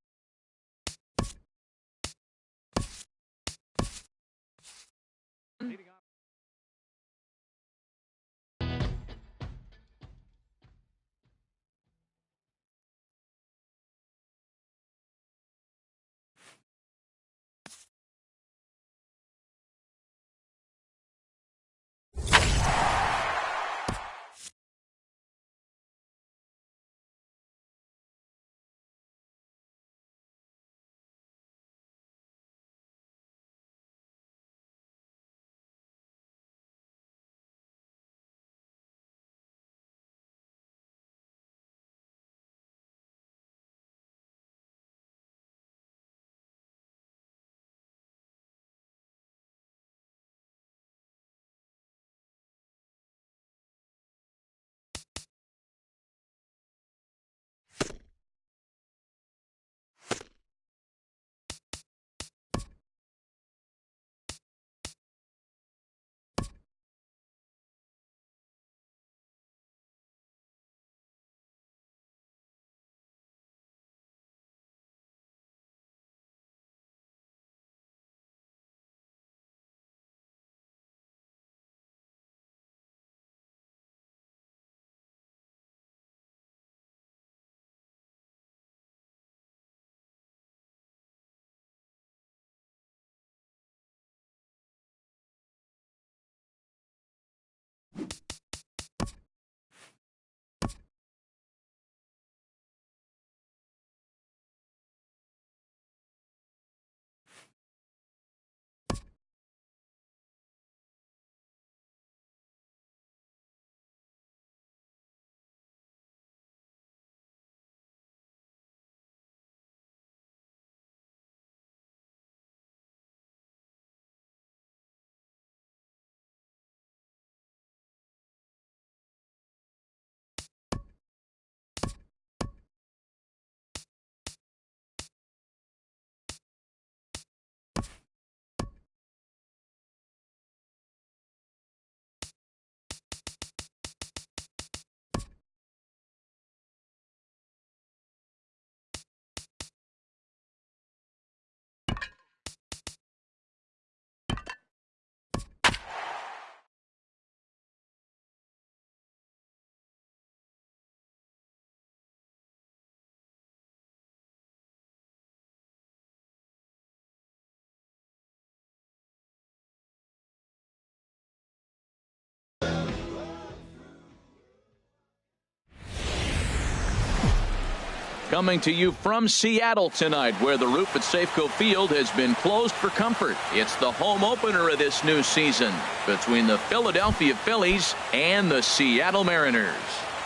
Coming to you from Seattle tonight, where the roof at Safeco Field has been closed for comfort. It's the home opener of this new season between the Philadelphia Phillies and the Seattle Mariners.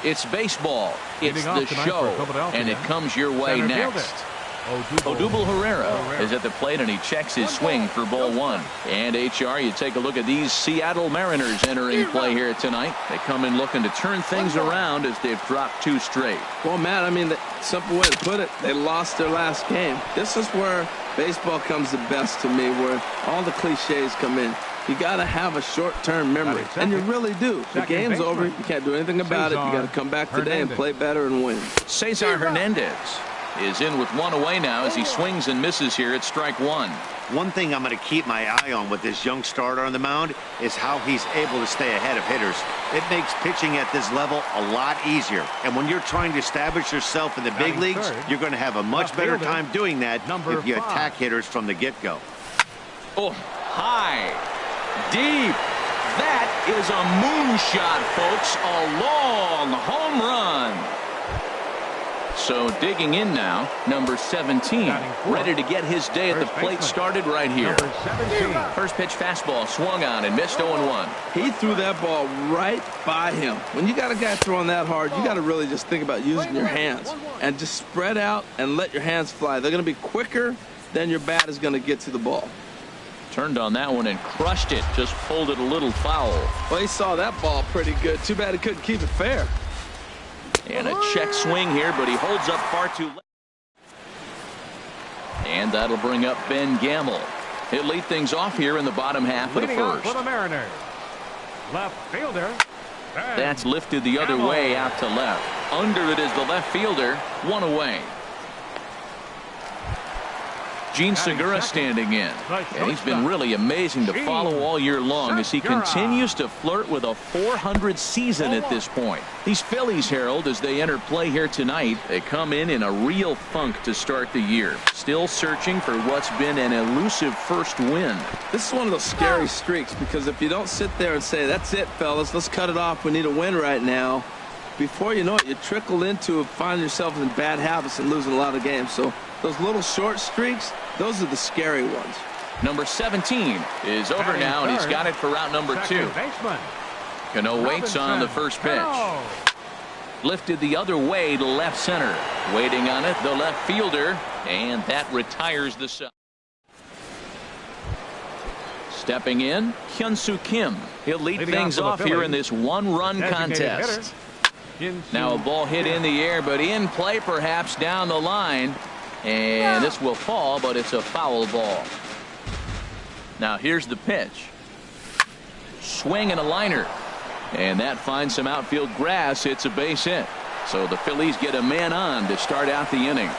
It's baseball, it's the show, and it comes your way next. Odubel Herrera is at the plate, and he checks his swing for ball one. And HR, you take a look at these Seattle Mariners entering play here tonight. They come in looking to turn things around as they've dropped 2 straight. Well, Matt, I mean, the simple way to put it, they lost their last game. This is where baseball comes the best to me, where all the cliches come in. You got to have a short-term memory, and you really do. The game's over. You can't do anything about it. You got to come back today and play better and win. Cesar Hernandez is in with 1 away now as he swings and misses here at strike 1. One thing I'm going to keep my eye on with this young starter on the mound is how he's able to stay ahead of hitters. It makes pitching at this level a lot easier. And when you're trying to establish yourself in the big leagues, you're going to have a much better time doing that if you attack hitters from the get-go. Oh, high, deep. That is a moonshot, folks. A long home run. So digging in now, number 17, ready to get his day at the plate started right here. First pitch fastball swung on and missed 0-1. He threw that ball right by him. When you got a guy throwing that hard, you got to really just think about using your hands and just spread out and let your hands fly. They're going to be quicker than your bat is going to get to the ball. Turned on that one and crushed it. Just pulled it a little foul. Well, he saw that ball pretty good. Too bad he couldn't keep it fair. And a check swing here, but he holds up far too late. And that'll bring up Ben Gamble. He'll lead things off here in the bottom half of the first. For the Mariners, left fielder. That's lifted the other way out to left. Under it is the left fielder. 1 away. Gene Segura standing in. And he's been really amazing to follow all year long as he continues to flirt with a .400 season at this point. These Phillies, Harold, as they enter play here tonight, they come in a real funk to start the year. Still searching for what's been an elusive first win. This is one of those scary streaks, because if you don't sit there and say, that's it, fellas, let's cut it off, we need a win right now, before you know it, you trickle into finding yourself in bad habits and losing a lot of games. So those little short streaks, those are the scary ones. Number 17 is over now, and he's got it for route number 2. Cano waits on the first pitch. Lifted the other way to left center. Waiting on it, the left fielder, and that retires the side. Stepping in, Hyun-Soo Kim. He'll lead things off here in this 1-run contest. Now a ball hit in the air, but in play perhaps down the line. And this will fall, but it's a foul ball. Now here's the pitch. Swing and a liner. And that finds some outfield grass. It's a base hit. So the Phillies get a man on to start out the inning.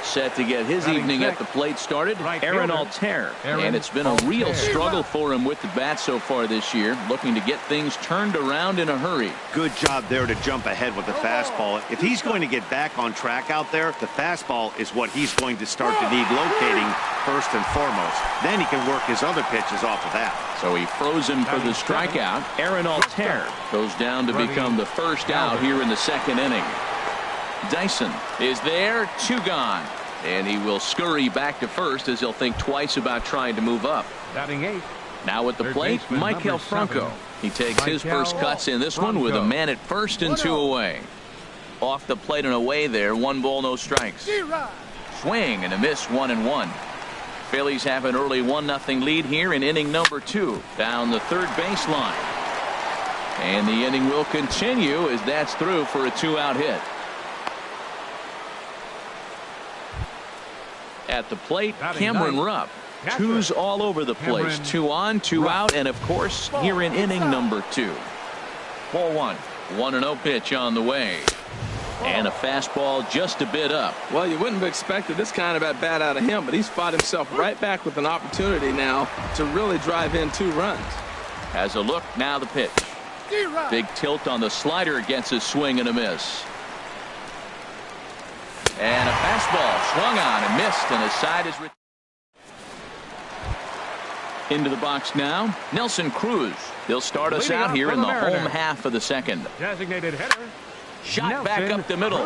Set to get his evening at the plate started, Aaron Altair. And it's been a real struggle for him with the bat so far this year, looking to get things turned around in a hurry. Good job there to jump ahead with the fastball. If he's going to get back on track out there, the fastball is what he's going to start to need locating first and foremost. Then he can work his other pitches off of that. So he froze him for the strikeout. Aaron Altair goes down to become the first out here in the second inning. Dyson is there, 2 gone. And he will scurry back to first as he'll think twice about trying to move up. Now at the plate, Maikel Franco. He takes his first cuts in this one with a man at first and 2 away. Off the plate and away there, 1 ball, no strikes. Swing and a miss, 1-1. Phillies have an early 1-0 lead here in inning number 2 down the third baseline. And the inning will continue as that's through for a 2-out hit. At the plate, Cameron Rupp. 2s all over the place. 2 on, 2 out, and of course, here in inning number 2. Ball 1. 1-0 pitch on the way. And a fastball just a bit up. Well, you wouldn't have expected this kind of at bat out of him, but he's fought himself right back with an opportunity now to really drive in 2 runs. Has a look, now the pitch. Big tilt on the slider against his swing and a miss. And a fastball swung on and missed, and his side is into the box now. Nelson Cruz. He'll start us out here in the home half of the second. Designated hitter, Shot back up the middle.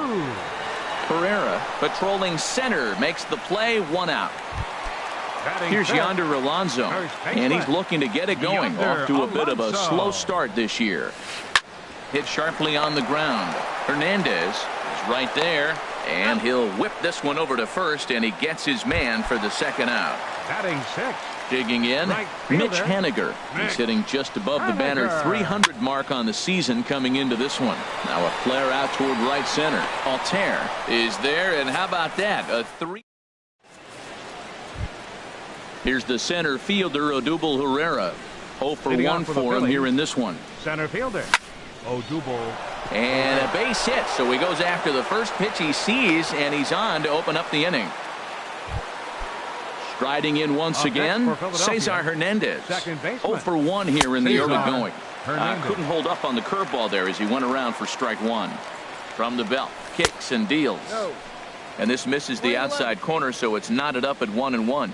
Herrera patrolling center makes the play, 1 out. Here's Yonder Alonso, and he's looking to get it going. Off to a bit of a slow start this year. Hit sharply on the ground. Hernandez is right there, and he'll whip this one over to first, and he gets his man for the 2nd out. Batting 6. Digging in, Mitch Haniger. He's hitting just above the banner 300 mark on the season coming into this one. Now a flare out toward right center. Altair is there, and how about that? A 3. Here's the center fielder, Odubel Herrera. 0 for 1 for him here in this one. Center fielder, Odubel. And a base hit, so he goes after the first pitch he sees, and he's on to open up the inning. Striding in once again, Cesar Hernandez. 0 for 1 here in the early going. Couldn't hold up on the curveball there as he went around for strike 1. From the belt, kicks and deals. And this misses the outside corner, so it's knotted up at 1-1.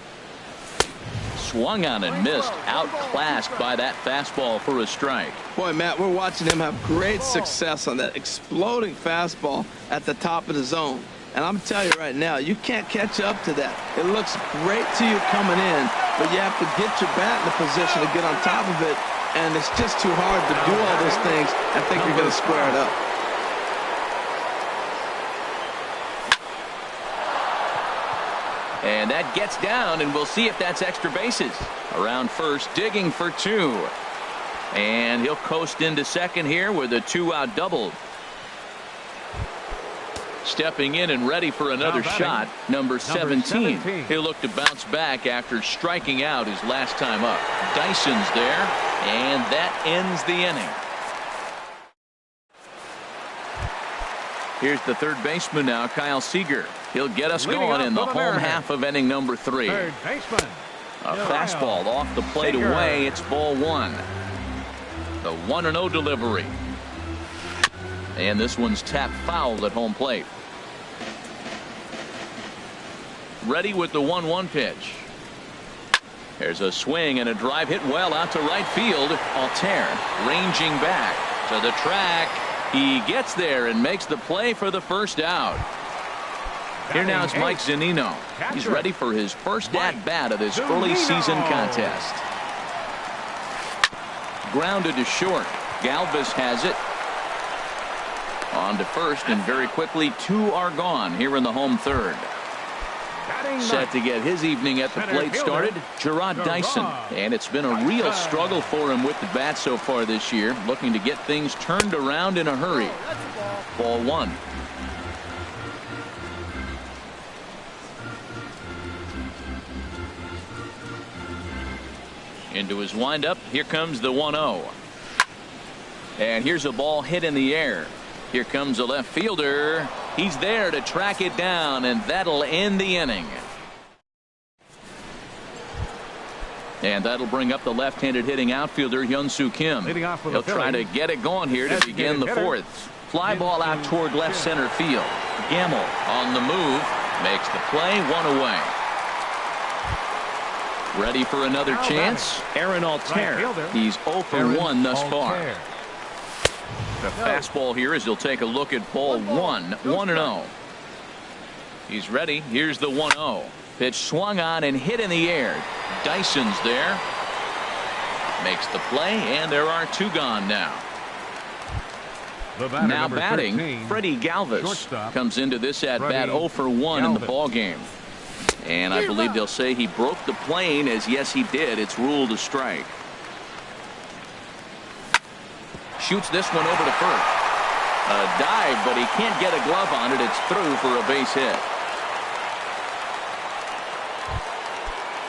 Swung on and missed, outclassed by that fastball for a strike. Boy, Matt, we're watching him have great success on that exploding fastball at the top of the zone. And I'm telling you right now, you can't catch up to that. It looks great to you coming in, but you have to get your bat in a position to get on top of it, and it's just too hard to do all those things and think you're going to square it up. And that gets down, and we'll see if that's extra bases. Around first, digging for 2. And he'll coast into second here with a 2-out double. Stepping in and ready for another shot, number 17. He'll look to bounce back after striking out his last time up. Dyson's there, and that ends the inning. Here's the third baseman now, Kyle Seager. He'll get us going in the home half of inning number 3. Third baseman. A fastball off the plate away. It's ball 1. The 1-0 delivery. And this one's tapped foul at home plate. Ready with the 1-1 pitch. There's a swing and a drive hit well out to right field. Altair ranging back to the track. He gets there and makes the play for the first out. Here now is Mike Zunino. He's ready for his first at-bat of this early season contest. Grounded to short. Galvis has it. On to first, and very quickly 2 are gone here in the home third. Set to get his evening at the plate started, Gerard Dyson. And it's been a real struggle for him with the bat so far this year, looking to get things turned around in a hurry. Ball 1. Into his windup, here comes the 1-0. And here's a ball hit in the air. Here comes a left fielder. He's there to track it down, and that'll end the inning. And that'll bring up the left-handed hitting outfielder Hyun-Soo Kim. He'll try to get it going here to begin the 4th. Fly ball out toward left center field. Gamble on the move, makes the play, 1 away. Ready for another chance? Aaron Altair. He's 0 for 1 thus far. The fastball here as he'll take a look at ball 1, 1-0. He's ready. Here's the 1-0. Pitch swung on and hit in the air. Dyson's there. Makes the play, and there are 2 gone now. Now batting, 13, Freddie Galvis shortstop. Comes into this at-bat 0 for 1 Galvis. In the ball game. And I believe they'll say he broke the plane, as yes he did. It's ruled a strike. Shoots this one over to first. A dive, but he can't get a glove on it. It's through for a base hit.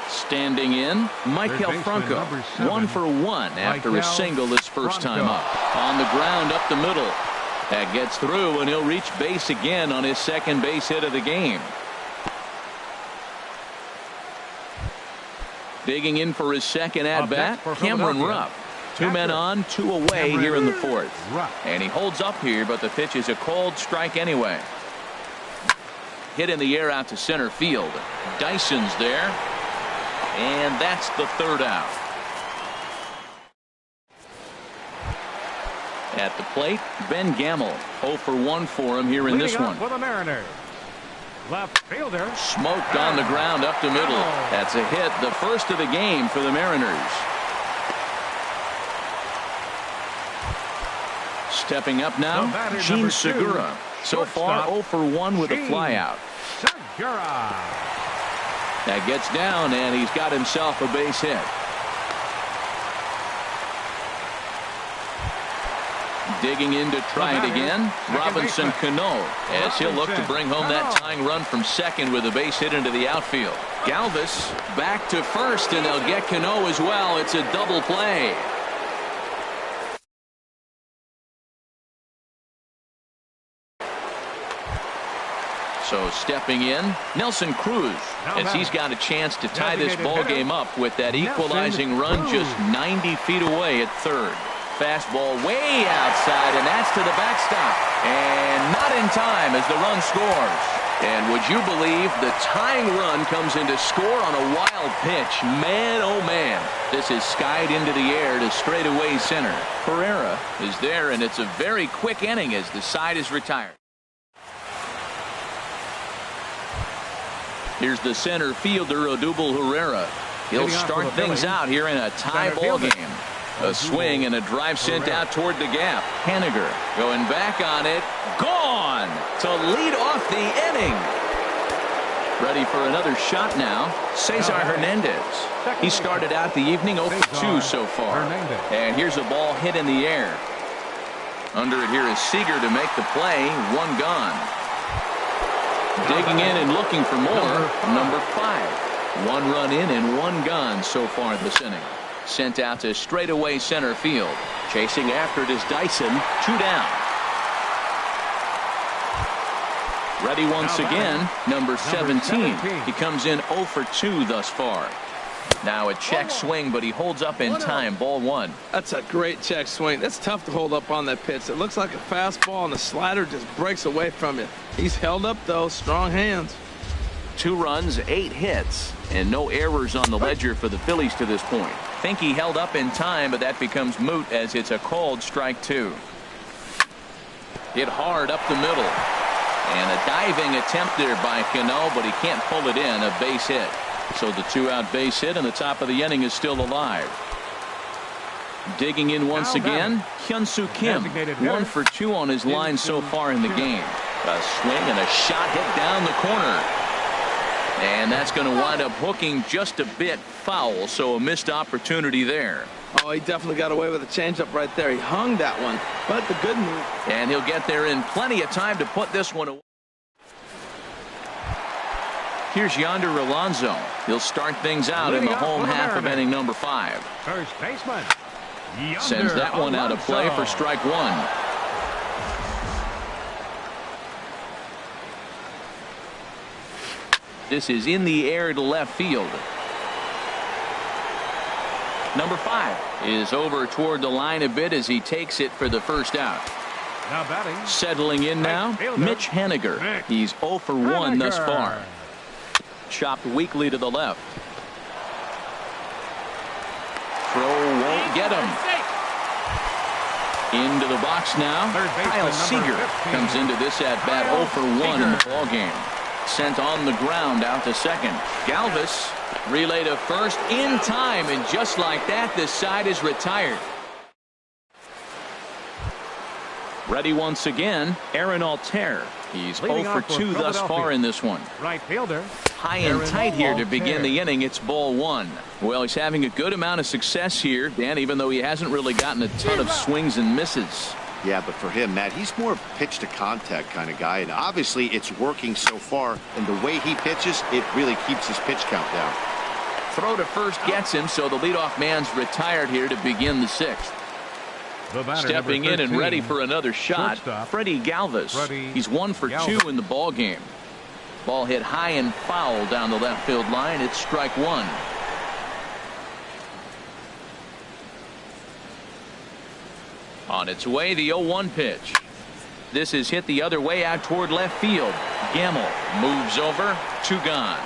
Standing in, Michael Franco. 1 for 1 after a single his first time up. On the ground up the middle. That gets through, and he'll reach base again on his second base hit of the game. Digging in for his second at-bat, Cameron Rupp. 2 men on, 2 away here in the 4th. And he holds up here, but the pitch is a called strike anyway. Hit in the air out to center field. Dyson's there. And that's the 3rd out. At the plate, Ben Gamel. 0 for 1 for him here in this one. For the Mariners, left fielder. Smoked on the ground up the middle. That's a hit, the first of the game for the Mariners. Stepping up now, Gene Segura. So far, 0 for 1 with a flyout. Segura. That gets down, and he's got himself a base hit. Digging in to try it again, Robinson Cano, as he'll look to bring home that tying run from second with a base hit into the outfield. Galvis back to first, and they'll get Cano as well. It's a double play. So stepping in, Nelson Cruz, as he's got a chance to tie this ball game up with that equalizing run just 90 feet away at third. Fastball way outside, and that's to the backstop. And not in time as the run scores. And would you believe the tying run comes in to score on a wild pitch? Man, oh man. This is skied into the air to straightaway center. Herrera is there, and it's a very quick inning as the side is retired. Here's the center fielder, Odubel Herrera. He'll start things out here in a tie ball game. A swing and a drive sent out toward the gap. Haniger going back on it. Gone to lead off the inning. Ready for another shot now, Cesar Hernandez. He started out the evening 0 for 2 so far. And here's a ball hit in the air. Under it here is Seager to make the play. 1 gone. Digging in and looking for more, number 5. 1 run in and 1 gone so far this inning. Sent out to straightaway center field. Chasing after it is Dyson. 2 down. Ready once again, number 17. He comes in 0 for 2 thus far. Now a check swing, but he holds up in time. Ball 1. That's a great check swing. That's tough to hold up on that pitch. It looks like a fastball, and the slider just breaks away from you. He's held up, though. Strong hands. 2 runs, 8 hits, and no errors on the ledger for the Phillies to this point. Think he held up in time, but that becomes moot as it's a called strike 2. Hit hard up the middle. And a diving attempt there by Cano, but he can't pull it in. A base hit. So the 2-out base hit, and the top of the inning is still alive. Digging in once again, Hyun-Soo Kim. 1 for 2 on his line so far in the game. A swing and a shot hit down the corner. And that's going to wind up hooking just a bit foul, so a missed opportunity there. Oh, he definitely got away with a changeup right there. He hung that one, but the good news. And he'll get there in plenty of time to put this one away. Here's Yonder Alonso. He'll start things out in the home half of inning number 5. First baseman. Sends that one out of play for strike 1. This is in the air to left field. Number 5 is over toward the line a bit as he takes it for the first out. Now batting. Settling in now, Mitch Haniger. He's 0 for 1 thus far. Chopped weakly to the left. Throw won't get him. Into the box now. Kyle Seager comes into this at bat 0 for 1 in the ball game. Sent on the ground out to second. Galvis relay to first in time, and just like that, this side is retired. Ready once again, Aaron Altair. He's 0 for 2 thus far in this one. Right fielder. High and tight here to begin the inning. It's ball 1. Well, he's having a good amount of success here, Dan, even though he hasn't really gotten a ton of swings and misses. Yeah, but for him, Matt, he's more pitch to contact kind of guy, and obviously it's working so far, and the way he pitches, it really keeps his pitch count down. Throw to first gets him, so the leadoff man's retired here to begin the 6th. Stepping in and ready for another shot, Freddie Galvis. He's 1 for 2 in the ball game. Ball hit high and foul down the left field line. It's strike 1. On its way, the 0-1 pitch. This is hit the other way out toward left field. Gamel moves over. 2 gone.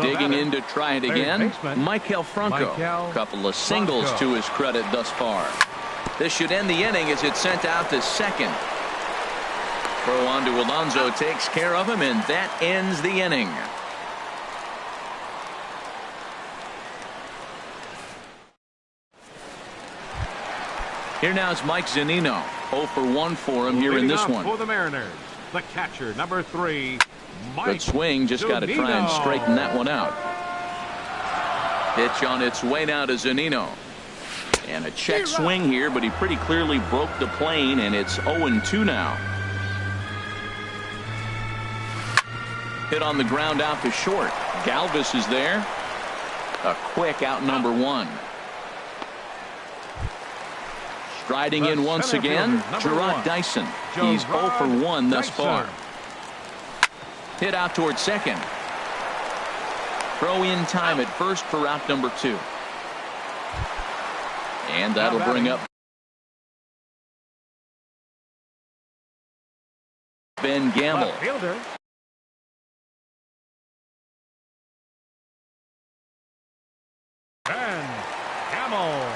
Digging in to try it again, Michael Franco. Couple of singles to his credit thus far. This should end the inning as it's sent out to second. Throw on to Alonso takes care of him, and that ends the inning. Here now is Mike Zunino. 0 for 1 for him here in this one. For the Mariners, the catcher, number 3, Mike Good swing, just got to try and straighten that one out. Pitch on its way now to Zunino. And a check swing here, but he pretty clearly broke the plane, and it's 0-2 now. Hit on the ground out to short. Galvis is there. A quick out number 1. Striding in once again, Gerard Dyson. He's 0 for 1 thus far. Hit out towards second. Throw in time at first for out number 2. And that'll bring up Ben Gamble. Ben Gamble.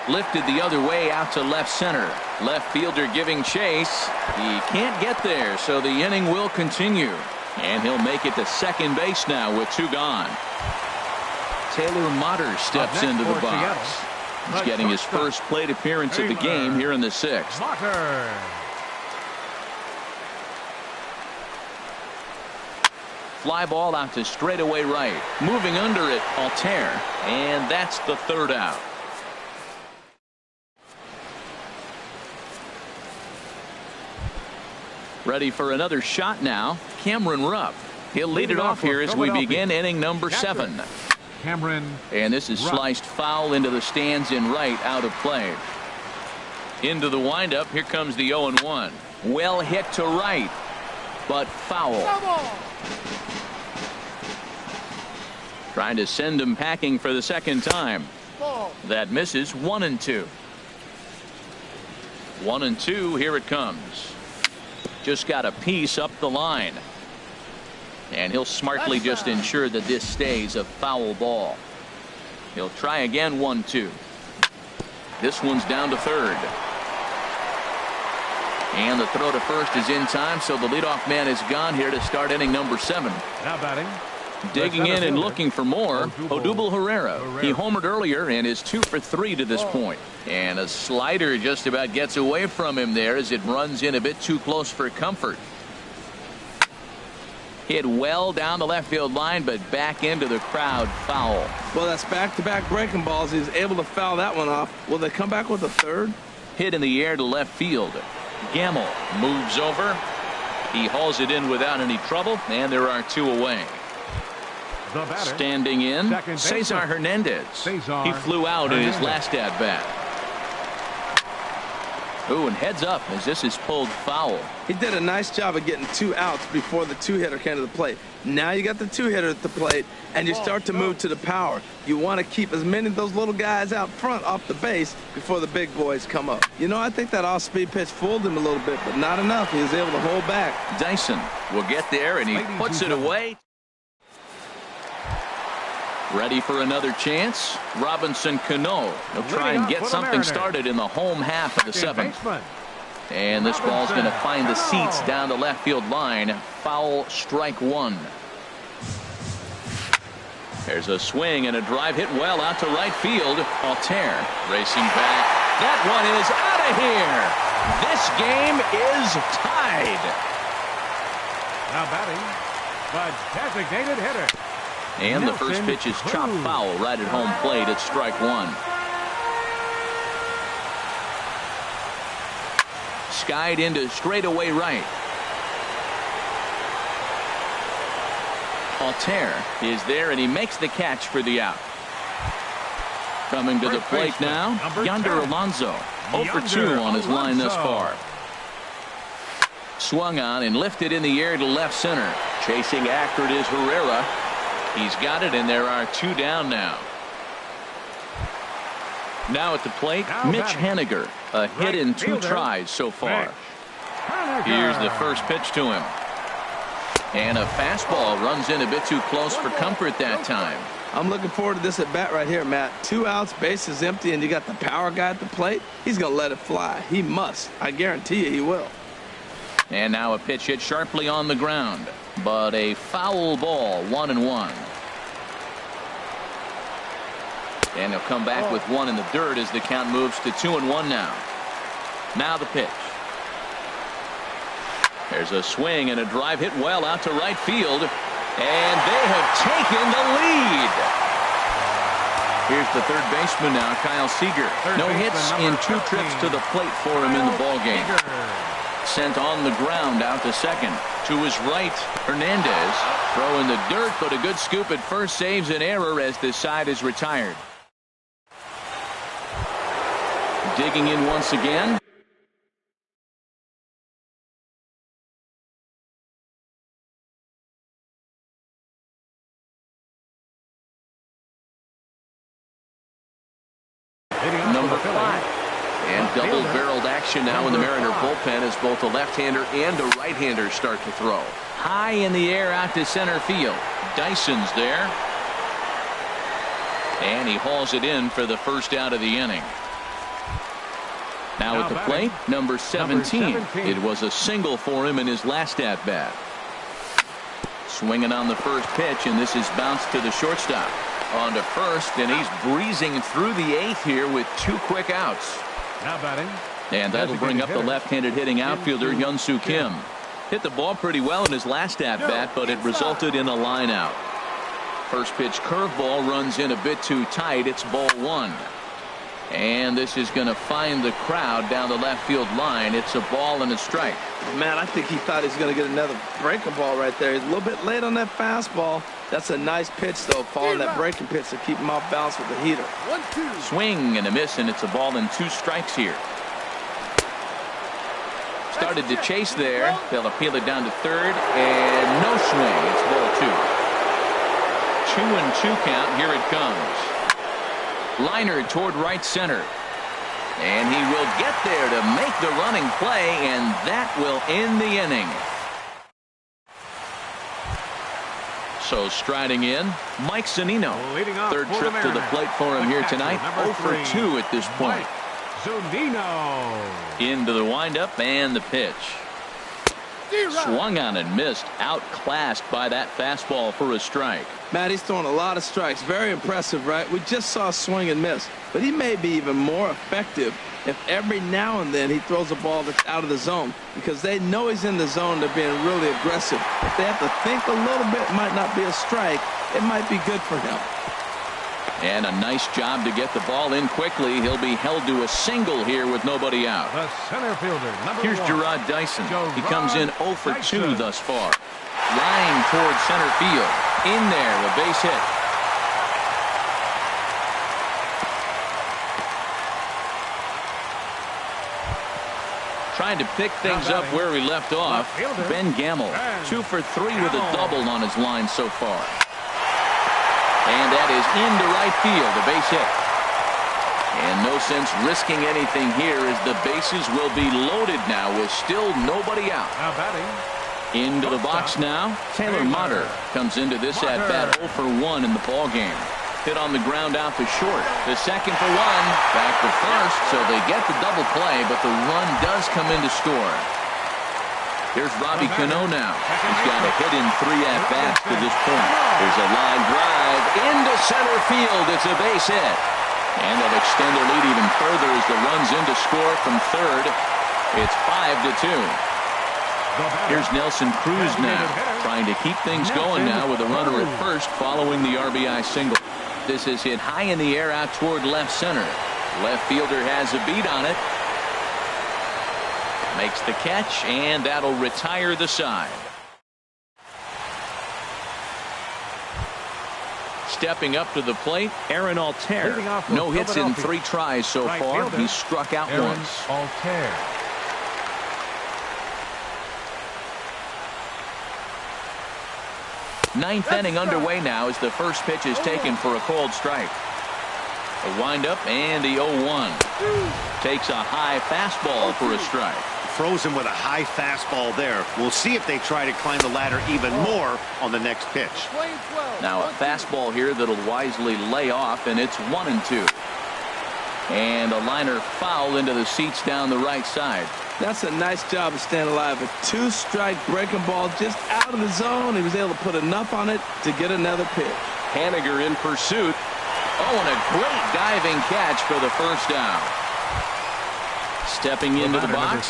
Lifted the other way out to left center. Left fielder giving chase. He can't get there, so the inning will continue. And he'll make it to second base now with 2 gone. Taylor Motter steps into the box. He's getting his first plate appearance of the game here in the 6th. Fly ball out to straightaway right. Moving under it, Altair. And that's the 3rd out. Ready for another shot now, Cameron Rupp. He'll lead it off here as we begin inning number 7. Cameron. And this is sliced foul into the stands in right, out of play. Into the windup, here comes the 0-1. Well hit to right, but foul. Trying to send him packing for the 2nd time. That misses. 1-2. 1-2, here it comes. Just got a piece up the line. And he'll smartly just ensure that this stays a foul ball. He'll try again. 1-2. This one's down to 3rd. And the throw to first is in time, so the leadoff man is gone here to start inning number 7. Now batting. Digging in and looking for more, Odubel Herrera. He homered earlier and is 2 for 3 to this point. And a slider just about gets away from him there as it runs in a bit too close for comfort. Hit well down the left field line, but back into the crowd. Foul. Well, that's back-to-back breaking balls. He's able to foul that one off. Will they come back with a 3rd? Hit in the air to left field. Gamble moves over. He hauls it in without any trouble, and there are 2 away. Standing in, Cesar Hernandez. He flew out in his last at-bat. Ooh, and heads up as this is pulled foul. He did a nice job of getting 2 outs before the 2-hitter came to the plate. Now you got the 2-hitter at the plate, and you start to move to the power. You want to keep as many of those little guys out front off the base before the big boys come up. You know, I think that off-speed pitch fooled him a little bit, but not enough. He was able to hold back. Dyson will get there, and he puts it away. Ready for another chance. Robinson Cano will try and get something started in the home half of the 7th. And this ball's going to find the seats down the left field line. Foul, strike 1. There's a swing and a drive hit well out to right field. Altair racing back. That one is out of here. This game is tied. Now batting, the designated hitter. And the first pitch is chopped foul right at home plate. It's strike 1. Skied into straightaway right. Altair is there, and he makes the catch for the out. Coming to the plate now, Yonder Alonso. 0 for 2 on his line thus far. Swung on and lifted in the air to left center. Chasing after it is Herrera. He's got it, and there are 2 down now. Now at the plate, Mitch Haniger. A hit in 2 tries so far. Here's the first pitch to him. And a fastball runs in a bit too close for comfort that time. I'm looking forward to this at bat right here, Matt. 2 outs, bases empty, and you got the power guy at the plate. He's going to let it fly. He must. I guarantee you he will. And now a pitch hit sharply on the ground, but a foul ball, 1-1. And he'll come back with one in the dirt as the count moves to 2-1 now. Now the pitch. There's a swing and a drive hit well out to right field. And they have taken the lead. Here's the third baseman now, Kyle Seager. No hits in 2 trips to the plate for him in the ballgame. Sent on the ground out to second. To his right, Hernandez. Throw in the dirt, but a good scoop at first saves an error as this side is retired. Digging in once again. Number 5. And double-barreled action now in the Mariner bullpen as both a left-hander and a right-hander start to throw. High in the air out to center field. Dyson's there. And he hauls it in for the first out of the inning. Now at the plate, number 17. It was a single for him in his last at-bat. Swinging on the first pitch, and this is bounced to the shortstop. On to first, and he's breezing through the 8th here with 2 quick outs. Now batting. And that'll bring up the left-handed hitting outfielder Hyun-Soo Kim. Hit the ball pretty well in his last at-bat, but it resulted in a line out. First pitch curveball runs in a bit too tight. It's ball 1. And this is going to find the crowd down the left field line. It's a ball and a strike. Man, I think he thought he was going to get another breaking ball right there. He's a little bit late on that fastball. That's a nice pitch, though, following that breaking pitch to keep him off balance with the heater. 1-2. Swing and a miss, and it's a ball and 2 strikes here. Started to chase there. They'll appeal it down to third, and no swing. It's ball 2. 2-2 count. Here it comes. Liner toward right center. And he will get there to make the running play, and that will end the inning. So striding in, Mike Zunino. Third trip to the plate for him here tonight. 0 for 2 at this point. Zunino. Into the windup and the pitch. Swung on and missed. Outclassed by that fastball for a strike. Matt, he's throwing a lot of strikes. Very impressive, right? We just saw a swing and miss. But he may be even more effective if every now and then he throws a ball that's out of the zone, because they know he's in the zone. They're being really aggressive. If they have to think a little bit, it might not be a strike. It might be good for him. And a nice job to get the ball in quickly. He'll be held to a single here with nobody out. The center fielder, Here's Gerard Dyson. He comes in 0 for 2 thus far. Line toward center field. In there, a base hit. Trying to pick things up where he left off. Ben Gamble, 2 for 3 with a double on his line so far. And that is into right field, a base hit. And no sense risking anything here as the bases will be loaded now with still nobody out. Now batting. Into the box now. Taylor Motter comes into this at-bat 0 for 1 in the ballgame. Hit on the ground out to short. The second for 1. Back to first, so they get the double play, but the run does come in to score. Here's Robbie Cano now. He's got a hit in 3 at-bats to this point. There's a line drive into center field. It's a base hit. And they'll extend their lead even further as the run's in to score from third. It's 5-2. Here's Nelson Cruz now, trying to keep things going now with a runner at first following the RBI single. This is hit high in the air out toward left center. Left fielder has a beat on it. Makes the catch, and that'll retire the side. Stepping up to the plate, Aaron Altair. No hits in 3 tries so far. He's struck out once. Altair. Ninth inning underway now as the first pitch is taken for a cold strike. A windup and the 0-1. Takes a high fastball for a strike. froze him with a high fastball there. We'll see if they try to climb the ladder even more on the next pitch. Now a fastball here that'll wisely lay off, and it's 1-2. And a liner foul into the seats down the right side. That's a nice job of staying alive. A 2-strike breaking ball just out of the zone. He was able to put enough on it to get another pitch. Haniger in pursuit. Oh, and a great diving catch for the first down. Stepping into the box,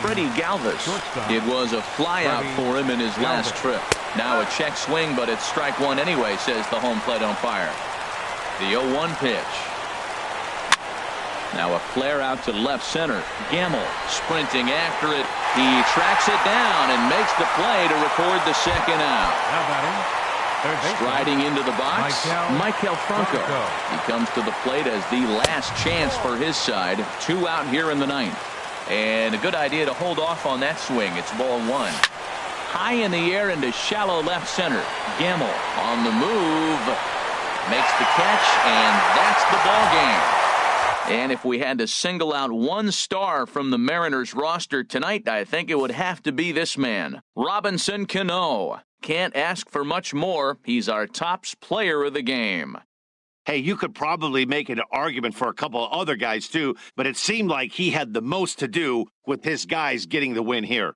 Freddie Galvis. It was a flyout for him in his last trip. Now a check swing, but it's strike one anyway, says the home plate umpire. The 0-1 pitch. Now a flare out to left center. Gamble sprinting after it. He tracks it down and makes the play to record the second out. Now batting. Striding into the box, Michael Franco. He comes to the plate as the last chance for his side. 2 out here in the ninth. And a good idea to hold off on that swing. It's ball 1. High in the air into shallow left center. Gamble on the move. Makes the catch, and that's the ball game. And if we had to single out one star from the Mariners roster tonight, I think it would have to be this man, Robinson Cano. Can't ask for much more. He's our tops player of the game. Hey, you could probably make an argument for a couple of other guys too, but it seemed like he had the most to do with his guys getting the win here.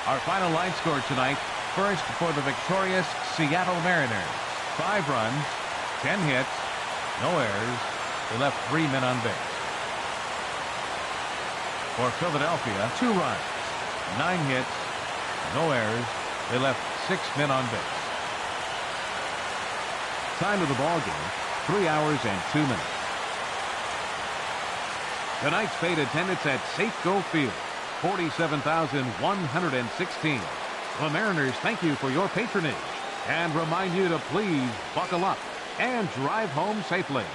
Our final line score tonight. First for the victorious Seattle Mariners. 5 runs, 10 hits, no errors. They left 3 men on base. For Philadelphia, 2 runs, 9 hits, no errors. They left 6 men on base. Time of the ball game, 3 hours and 2 minutes. Tonight's paid attendance at Safeco Field, 47,116. The Mariners thank you for your patronage and remind you to please buckle up and drive home safely.